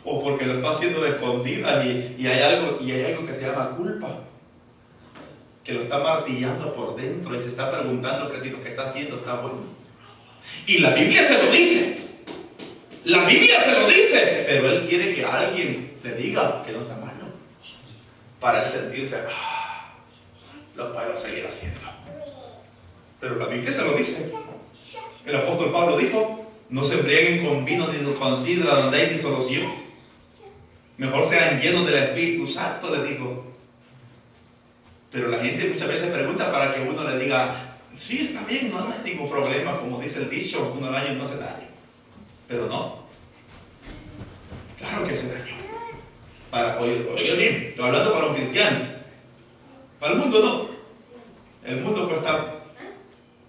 o porque lo está haciendo de escondidas y hay algo que se llama culpa, que lo está martillando por dentro y se está preguntando que si lo que está haciendo está bueno. Y la Biblia se lo dice, pero él quiere que alguien le diga que no está malo, para él sentirse, lo puedo seguir haciendo. Pero la Biblia se lo dice. El apóstol Pablo dijo, no se embriaguen con vino ni con sidra donde hay disolución. Mejor sean llenos del Espíritu Santo, le dijo. Pero la gente muchas veces pregunta para que uno le diga, sí, está bien, no hay ningún problema, como dice el dicho, uno al año no hace daño. Pero no. Claro que hace daño. Oiga bien, estoy hablando para un cristiano. Para el mundo no. El mundo puede estar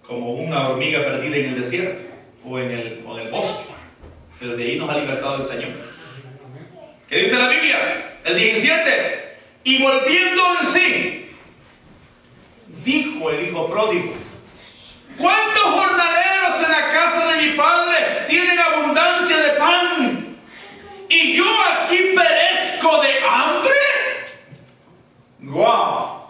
como una hormiga perdida en el desierto o en el bosque. Pero de ahí nos ha libertado el Señor. ¿Qué dice la Biblia? El 17. Y volviendo en sí, dijo el hijo pródigo, ¿cuántos jornaleros en la casa de mi padre tienen abundancia de pan? ¿Y yo aquí perezco de hambre? ¡Guau!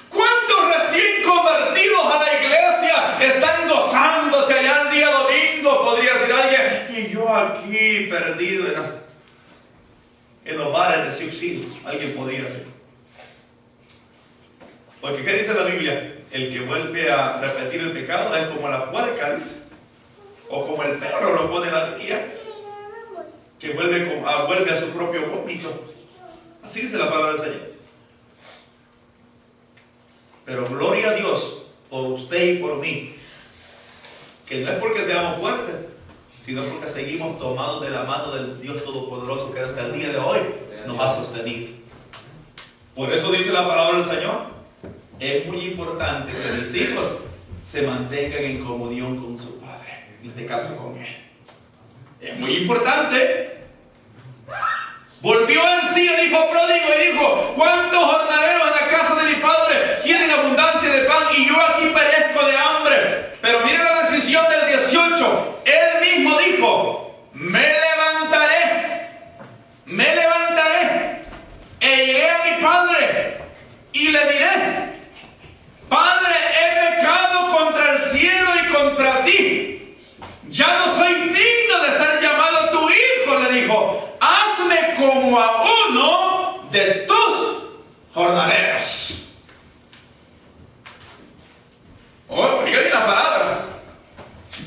¿Cuántos recién convertidos a la iglesia están gozándose allá el día domingo? Podría decir alguien, y yo aquí perdido en los bares de Sioux City. Alguien podría decir. Porque ¿qué dice la Biblia? El que vuelve a repetir el pecado es como la puerca, dice. O como el perro lo pone en la guía, que vuelve a su propio vómito. Así dice la palabra del Señor. Pero gloria a Dios por usted y por mí, que no es porque seamos fuertes, sino porque seguimos tomados de la mano del Dios Todopoderoso que hasta el día de hoy nos ha sostenido. Por eso dice la palabra del Señor, es muy importante que mis hijos se mantengan en comunión con su Padre, en este caso con Él. Es muy importante. Volvió en sí el hijo pródigo y dijo, ¿cuántos jornaleros en la casa de mi padre tienen abundancia de pan y yo aquí perezco de hambre. Pero mire la decisión del 18. Él mismo dijo, me levantaré e iré a mi padre y le diré, Padre, he pecado contra el cielo y contra ti. Ya no soy digno de ser llamado tu hijo, le dijo. Hazme como a uno de tus jornaleros. Oiga bien la palabra.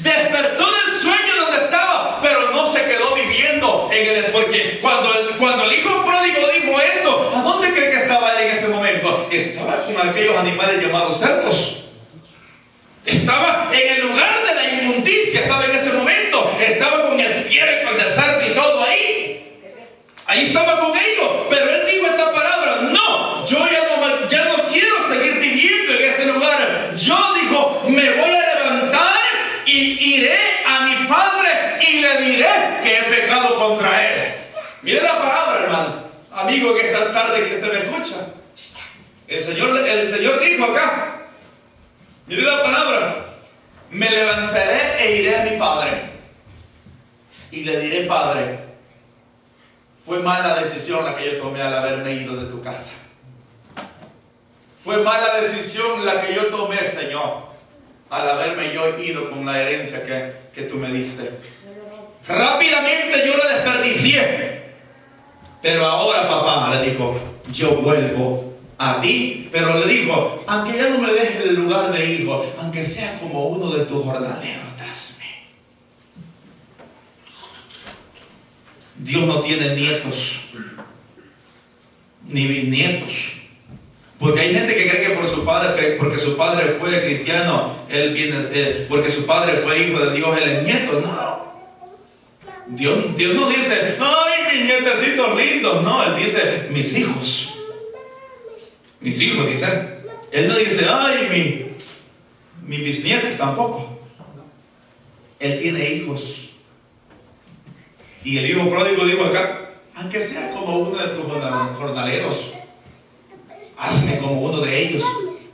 Despertó del sueño donde estaba, pero no se quedó viviendo porque cuando el hijo pródigo dijo esto, ¿a dónde cree que estaba él en ese momento? Estaba con aquellos animales llamados cerdos. Estaba en el lugar de la inmundicia, estaba en ese momento, estaba con estiércol de cerdo y todo ahí. Ahí estaba con ellos, pero él dijo esta palabra, no, yo ya no quiero seguir viviendo en este lugar. Yo dijo, me voy a levantar y iré a mi padre y le diré que he pecado contra él. Mire la palabra, hermano, amigo, que esta tarde que usted me escucha. El Señor dijo acá, mire la palabra, me levantaré e iré a mi padre y le diré, Padre, fue mala decisión la que yo tomé al haberme ido de tu casa. Fue mala decisión la que yo tomé, Señor, al haberme yo ido con la herencia que tú me diste. Rápidamente yo la desperdicié. Pero ahora, papá, le dijo, yo vuelvo a ti. Pero le dijo, aunque ya no me dejes el lugar de hijo, aunque sea como uno de tus jornaleros, hazme. Dios no tiene nietos ni bisnietos, porque hay gente que cree que porque su padre fue cristiano, porque su padre fue hijo de Dios, él es nieto. No, Dios no dice, ay, mis nietecitos lindos. No, él dice, mis hijos, dice. Él no dice, ay, mis bisnietos, tampoco. Él tiene hijos. Y el hijo pródigo dijo acá, aunque sea como uno de tus jornaleros, hazme como uno de ellos.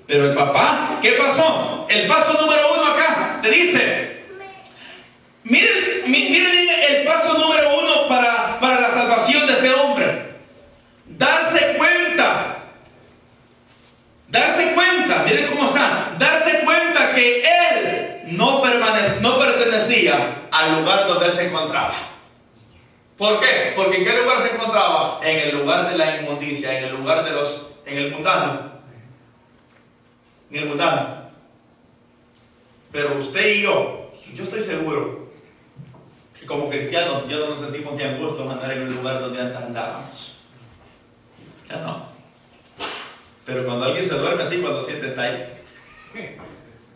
Pero el papá, ¿qué pasó? El paso número 1 acá le dice, miren el paso número 1 para la salvación de este hombre. Darse cuenta, miren cómo está, darse cuenta que él no pertenecía al lugar donde él se encontraba. ¿Por qué? Porque ¿en qué lugar se encontraba? En el lugar de la inmundicia, en el lugar en el mundano. En el mundano. Pero usted y yo estoy seguro que como cristianos ya no nos sentimos ni a gusto andar en el lugar donde antes andábamos. Ya no. Pero cuando alguien se duerme así, cuando siente está ahí.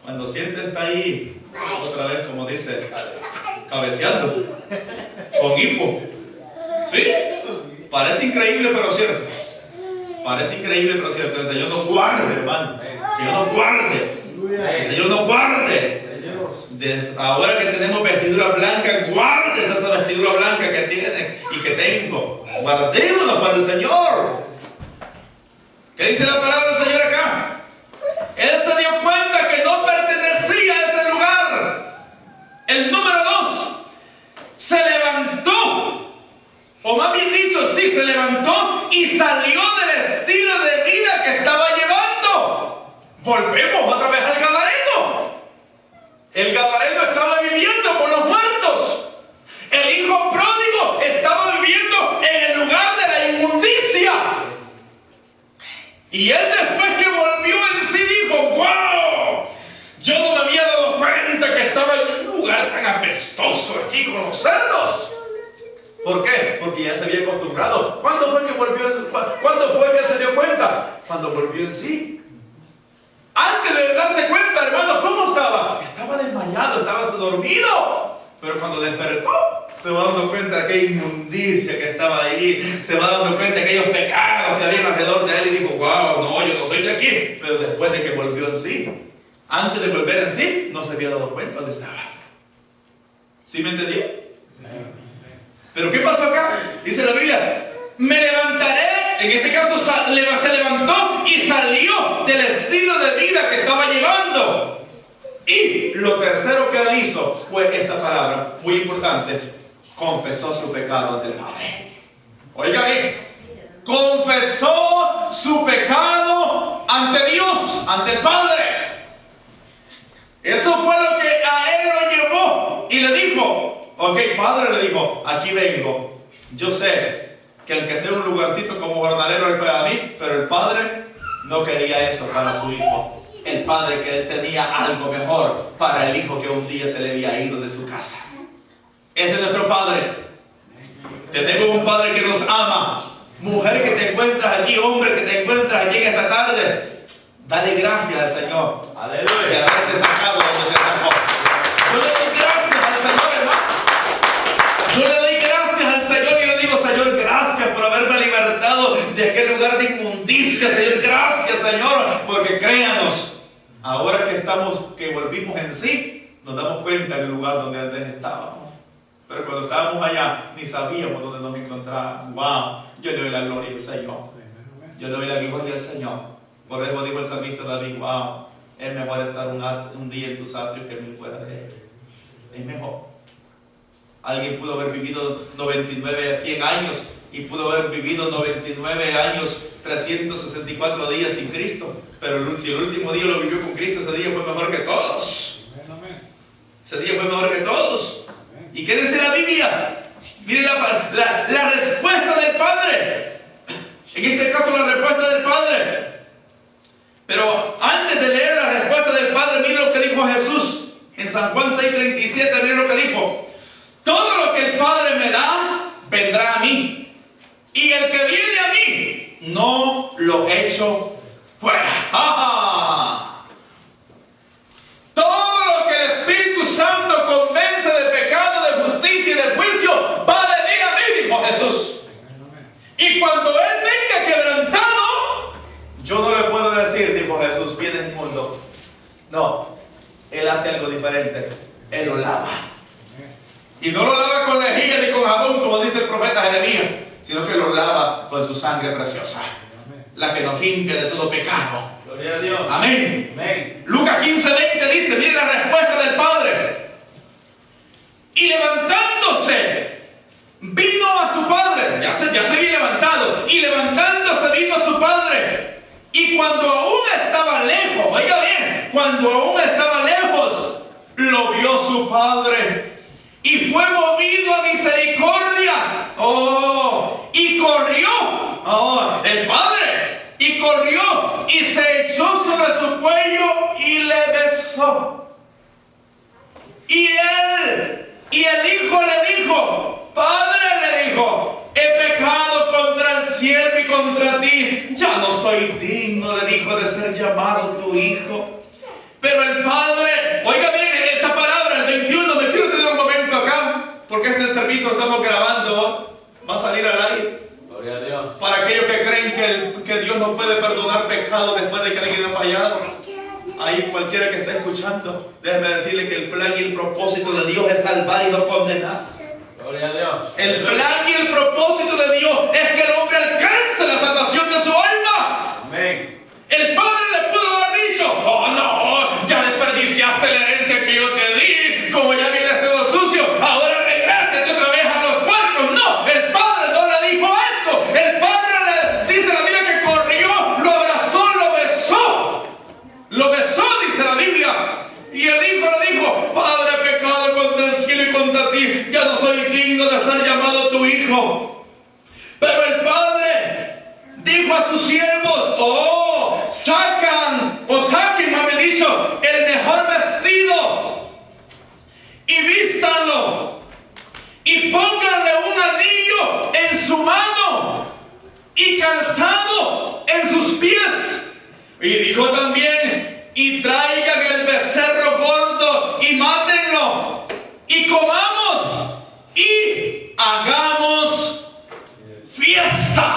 Cuando siente está ahí, otra vez como dice, cabeceando, con hipo. ¿Sí? Parece increíble pero cierto. Parece increíble pero cierto. El Señor nos guarde, hermano. El Señor nos guarde. El Señor nos guarde. Ahora que tenemos vestidura blanca, guardes esa vestidura blanca que tienes y que tengo. Guardémonos para el Señor. ¿Qué dice la palabra del Señor acá? Él se dio cuenta que no pertenecía a ese lugar. El número 2, se levantó, o más bien dicho, sí, se levantó y salió del estilo de vida que estaba llevando. Volvemos otra vez al Gadareno. El Gadareno estaba viviendo con los muertos. El hijo pródigo estaba viviendo en el lugar de la inmundicia. Y él después que volvió en sí dijo, ¡wow! Yo no me había dado cuenta que estaba en un lugar tan apestoso aquí con los cerdos. ¿Por qué? Porque ya se había acostumbrado. ¿Cuándo fue que él se dio cuenta? Cuando volvió en sí. Antes de darse cuenta, hermanos, ¿cómo estaba? Estaba desmayado, estaba dormido. Pero cuando despertó, se va dando cuenta de aquella inmundicia que estaba ahí, se va dando cuenta de aquellos pecados que había alrededor de él y dijo, wow, no, yo no soy de aquí. Pero después de que volvió en sí, antes de volver en sí, no se había dado cuenta dónde estaba. ¿Sí me entendió? Pero ¿qué pasó acá? Dice la Biblia, me levantaré en este caso se levantó y salió del estilo de vida que estaba llevando. Y lo tercero que él hizo fue esta palabra, muy importante: confesó su pecado ante el Padre. Oiga bien, confesó su pecado ante Dios, ante el Padre. Eso fue lo que a él lo llevó y le dijo: ok, Padre, le dijo, aquí vengo. Yo sé que aunque sea un lugarcito como jornalero es para mí, pero el Padre no quería eso para su hijo. El Padre que él tenía algo mejor para el hijo que un día se le había ido de su casa. Ese es nuestro Padre. Tenemos un Padre que nos ama. Mujer que te encuentras aquí, hombre que te encuentras aquí en esta tarde, dale gracias al Señor. Aleluya. De haberte sacado donde te sacó. Yo le doy gracias al Señor, hermano. Yo le doy gracias al Señor y le digo: Señor, gracias por haberme libertado de aquel lugar de inmundicia. Señor, gracias, Señor, porque créanos, ahora que volvimos en sí, nos damos cuenta del lugar donde antes estábamos. Pero cuando estábamos allá, ni sabíamos dónde nos encontrábamos. Wow, yo le doy la gloria al Señor. Yo le doy la gloria al Señor. Por eso dijo el salmista David: wow, es mejor estar un día en tus atrios que 1000 fuera de él. Es mejor. Alguien pudo haber vivido 99 a 100 años y pudo haber vivido 99 años, 364 días sin Cristo. Pero si el último día lo vivió con Cristo, ese día fue mejor que todos. Ese día fue mejor que todos. ¿Y qué dice la Biblia? Mire la respuesta del Padre. En este caso, la respuesta del Padre. Pero antes de leer la respuesta del Padre, mire lo que dijo Jesús en San Juan 6:37. Mire lo que dijo: todo lo que el Padre me da, vendrá a mí. Y el que viene a mí, no lo echo fuera. ¡Ah! Todo lo que el Espíritu Santo convence de pecado, de justicia y de juicio, va a venir a mí, dijo Jesús. Y cuando Él venga quebrantado, yo no le puedo decir, dijo Jesús, vienes inmundo. No, Él hace algo diferente. Él lo lava. Y no lo lava con lejía ni con jabón, como dice el profeta Jeremías, sino que lo lava con su sangre preciosa, la que nos limpia de todo pecado. Gloria a Dios. Amén. Amén. Lucas 15:20 dice, mire la respuesta del Padre. Y levantándose, vino a su padre. Ya se había levantado. Y levantándose, vino a su padre. Y cuando aún estaba lejos, oiga bien, cuando aún estaba lejos, lo vio su padre. Y fue movido a misericordia. Oh, y corrió. Oh, el padre. Y corrió y se echó sobre su cuello y le besó. Y el hijo le dijo, Padre, le dijo, he pecado contra el cielo y contra ti. Ya no soy digno, le dijo, de ser llamado tu hijo. Pero el padre, oiga bien esta palabra, el 21, me quiero tener un momento acá, porque este servicio lo estamos grabando, va a salir al aire. Gloria a Dios. Para aquellos que creen que Dios no puede perdonar pecados después de que alguien ha fallado. Ahí cualquiera que esté escuchando, déjeme decirle que el plan y el propósito de Dios es salvar y no condenar. Gloria a Dios. El plan y el propósito de Dios es que el hombre alcance la salvación de su alma. Amén. El padre le pudo haber dicho, oh no, ya desperdiciaste la herencia que yo te di, como ya vienes todo sucio, ahora regrésate otra vez a los puercos. No, el padre no le dijo eso. El padre le dice la Biblia que corrió, lo abrazó, lo besó. Lo besó, dice la Biblia. Y el hijo le dijo, Padre, he pecado contra el cielo y contra ti, ya no soy digno de ser llamado tu hijo. Pero el padre dijo a sus siervos, saquen, me había dicho, el mejor vestido y vístanlo y pónganle un anillo en su mano y calzado en sus pies. Y dijo también, y traigan el becerro gordo y mátenlo y comamos y hagamos fiesta.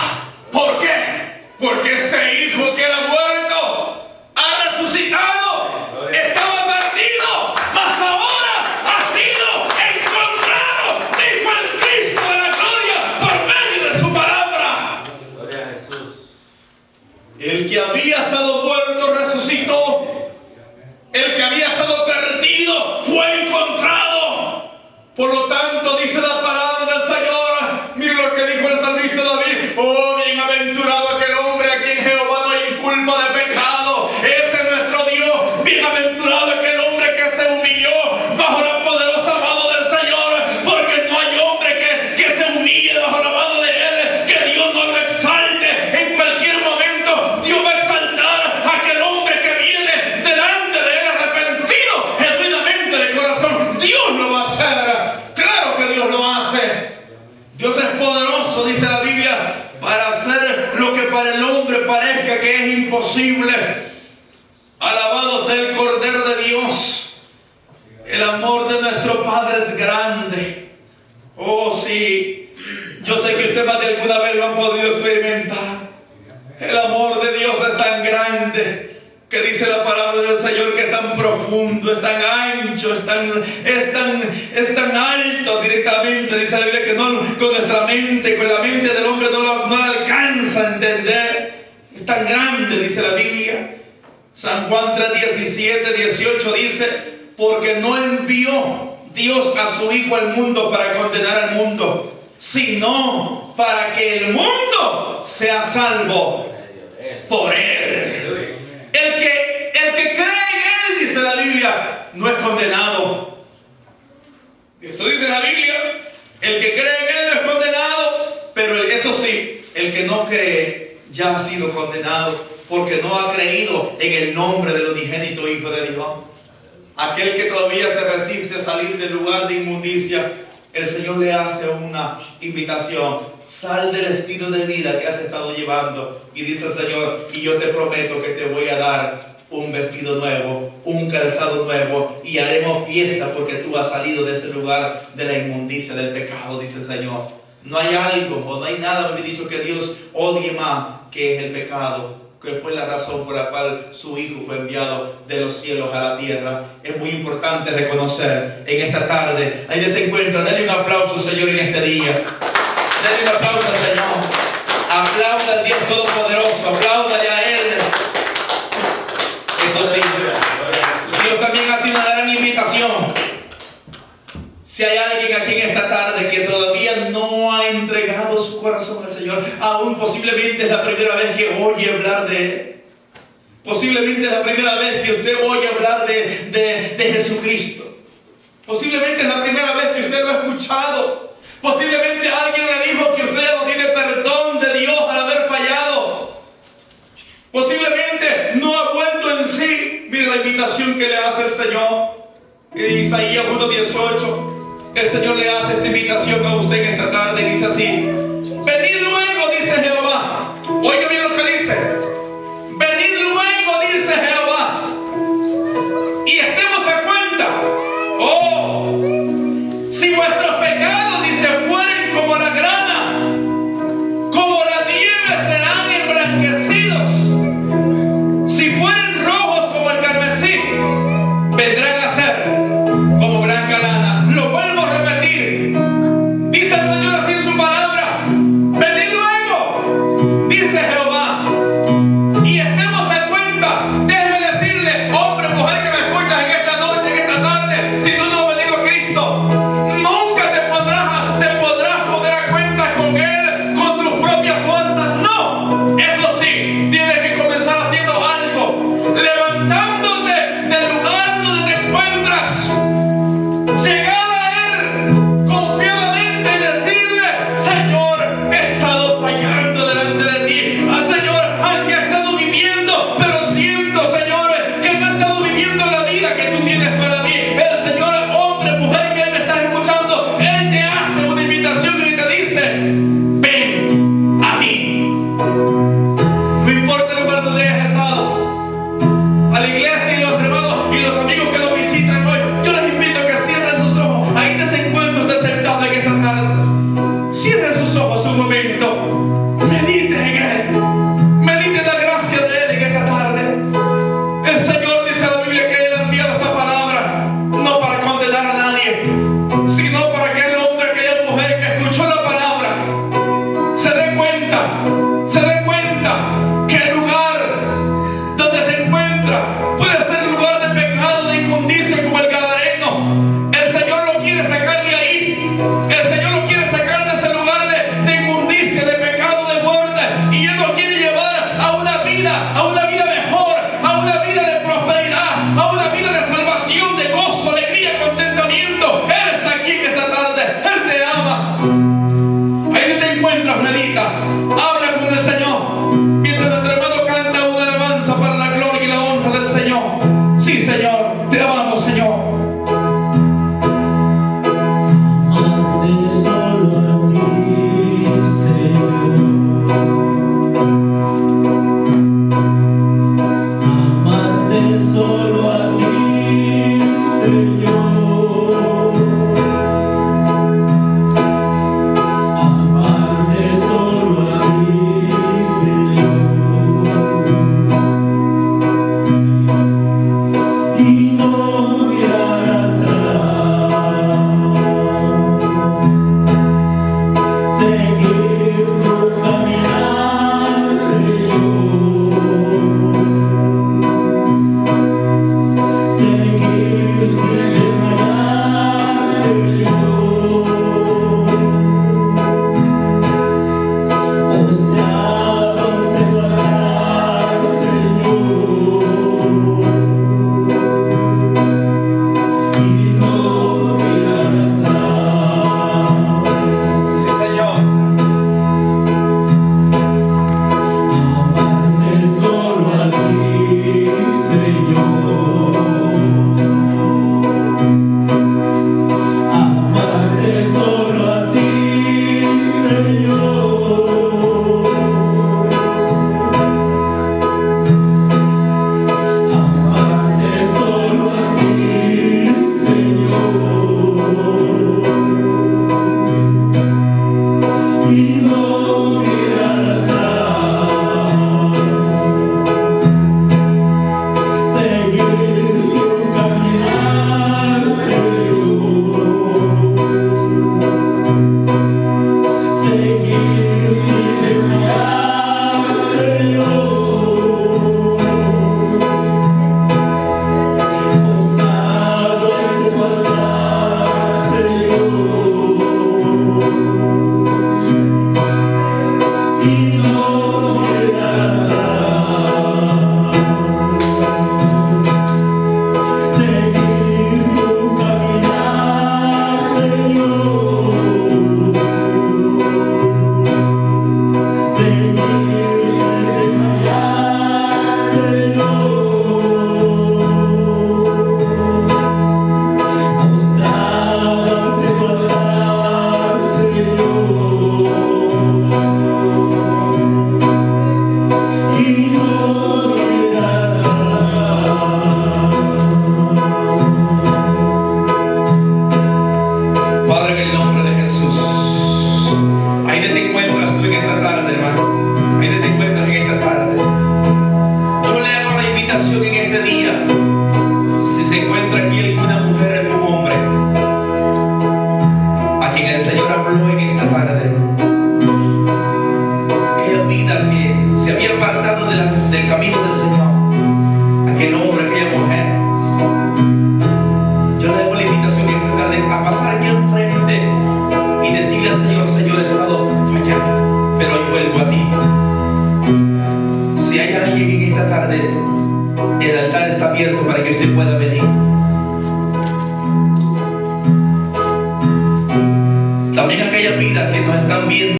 ¿Por qué? Porque este hijo que era muerto ha resucitado. Estaba perdido, mas ahora ha sido encontrado, dijo el Cristo de la gloria, por medio de su palabra. Gloria a Jesús. Por lo tanto, dice la palabra del Señor, mire lo que dijo el salmista David: oh, bienaventurado aquel hombre a quien Jehová no inculpa de pecado. Ese es nuestro Dios. Bienaventurado aquel hombre que se humilló bajo la poderosa mano del Señor, porque no hay hombre que se humille bajo la mano de Él, que Dios no lo exalte. En cualquier momento Dios va a exaltar a aquel hombre que viene delante de Él arrepentido genuinamente de corazón. Dios lo va a hacer. Claro que Dios lo hace. Dios es poderoso, dice la Biblia, para hacer lo que para el hombre parezca que es imposible. Alabado sea el Cordero de Dios. El amor de nuestro Padre es grande. Oh, sí. Yo sé que usted más de alguna vez lo ha podido experimentar. El amor de Dios es tan grande, que dice la palabra del Señor que es tan profundo, es tan ancho, es tan alto directamente. Dice la Biblia que no, con nuestra mente, con la mente del hombre no la alcanza a entender. Es tan grande, dice la Biblia. San Juan 3:17, 18 dice: porque no envió Dios a su Hijo al mundo para condenar al mundo, sino para que el mundo sea salvo por Él. El que cree en Él, dice la Biblia, no es condenado. Eso dice la Biblia. El que cree en Él no es condenado, pero eso sí, el que no cree ya ha sido condenado, porque no ha creído en el nombre del unigénito Hijo de Dios. Aquel que todavía se resiste a salir del lugar de inmundicia, el Señor le hace una invitación: sal del estilo de vida que has estado llevando. Y dice el Señor: y yo te prometo que te voy a dar un vestido nuevo, un calzado nuevo, y haremos fiesta porque tú has salido de ese lugar de la inmundicia, del pecado, dice el Señor. No hay algo o no hay nada, me he dicho, que Dios odie más que es el pecado, que fue la razón por la cual su Hijo fue enviado de los cielos a la tierra. Es muy importante reconocer en esta tarde, ahí se encuentra, dale un aplauso, Señor, en este día. Dale un aplauso, Señor. Aplauda al Dios Todopoderoso, apláudale a Él. Eso sí, Dios también hace una gran invitación. Si hay alguien aquí en esta tarde que todavía no ha entregado su corazón al Señor, aún posiblemente es la primera vez que oye hablar de Él. Posiblemente es la primera vez que usted oye hablar de Jesucristo. Posiblemente es la primera vez que usted lo ha escuchado. Posiblemente alguien le dijo que usted ya no tiene perdón de Dios al haber fallado. Posiblemente no ha vuelto en sí. Mire la invitación que le hace el Señor. En Isaías 1:18. El Señor le hace esta invitación a usted en esta tarde y dice así: venid luego, dice Jehová. Oiga bien lo que dice: venid luego, dice Jehová, y estemos a cuenta. Oh, si vuestros pecados, dice, fueren como la grana, como la nieve serán emblanquecidos. Si fueren rojos como el carmesí, vendrán a ser como blanca lana. Lo vuelvo a repetir. Dice el Señor así en su palabra: venid luego, dice Jehová, vuelvo a ti. Si hay alguien en esta tarde, el altar está abierto para que usted pueda venir. También aquellas vidas que nos están viendo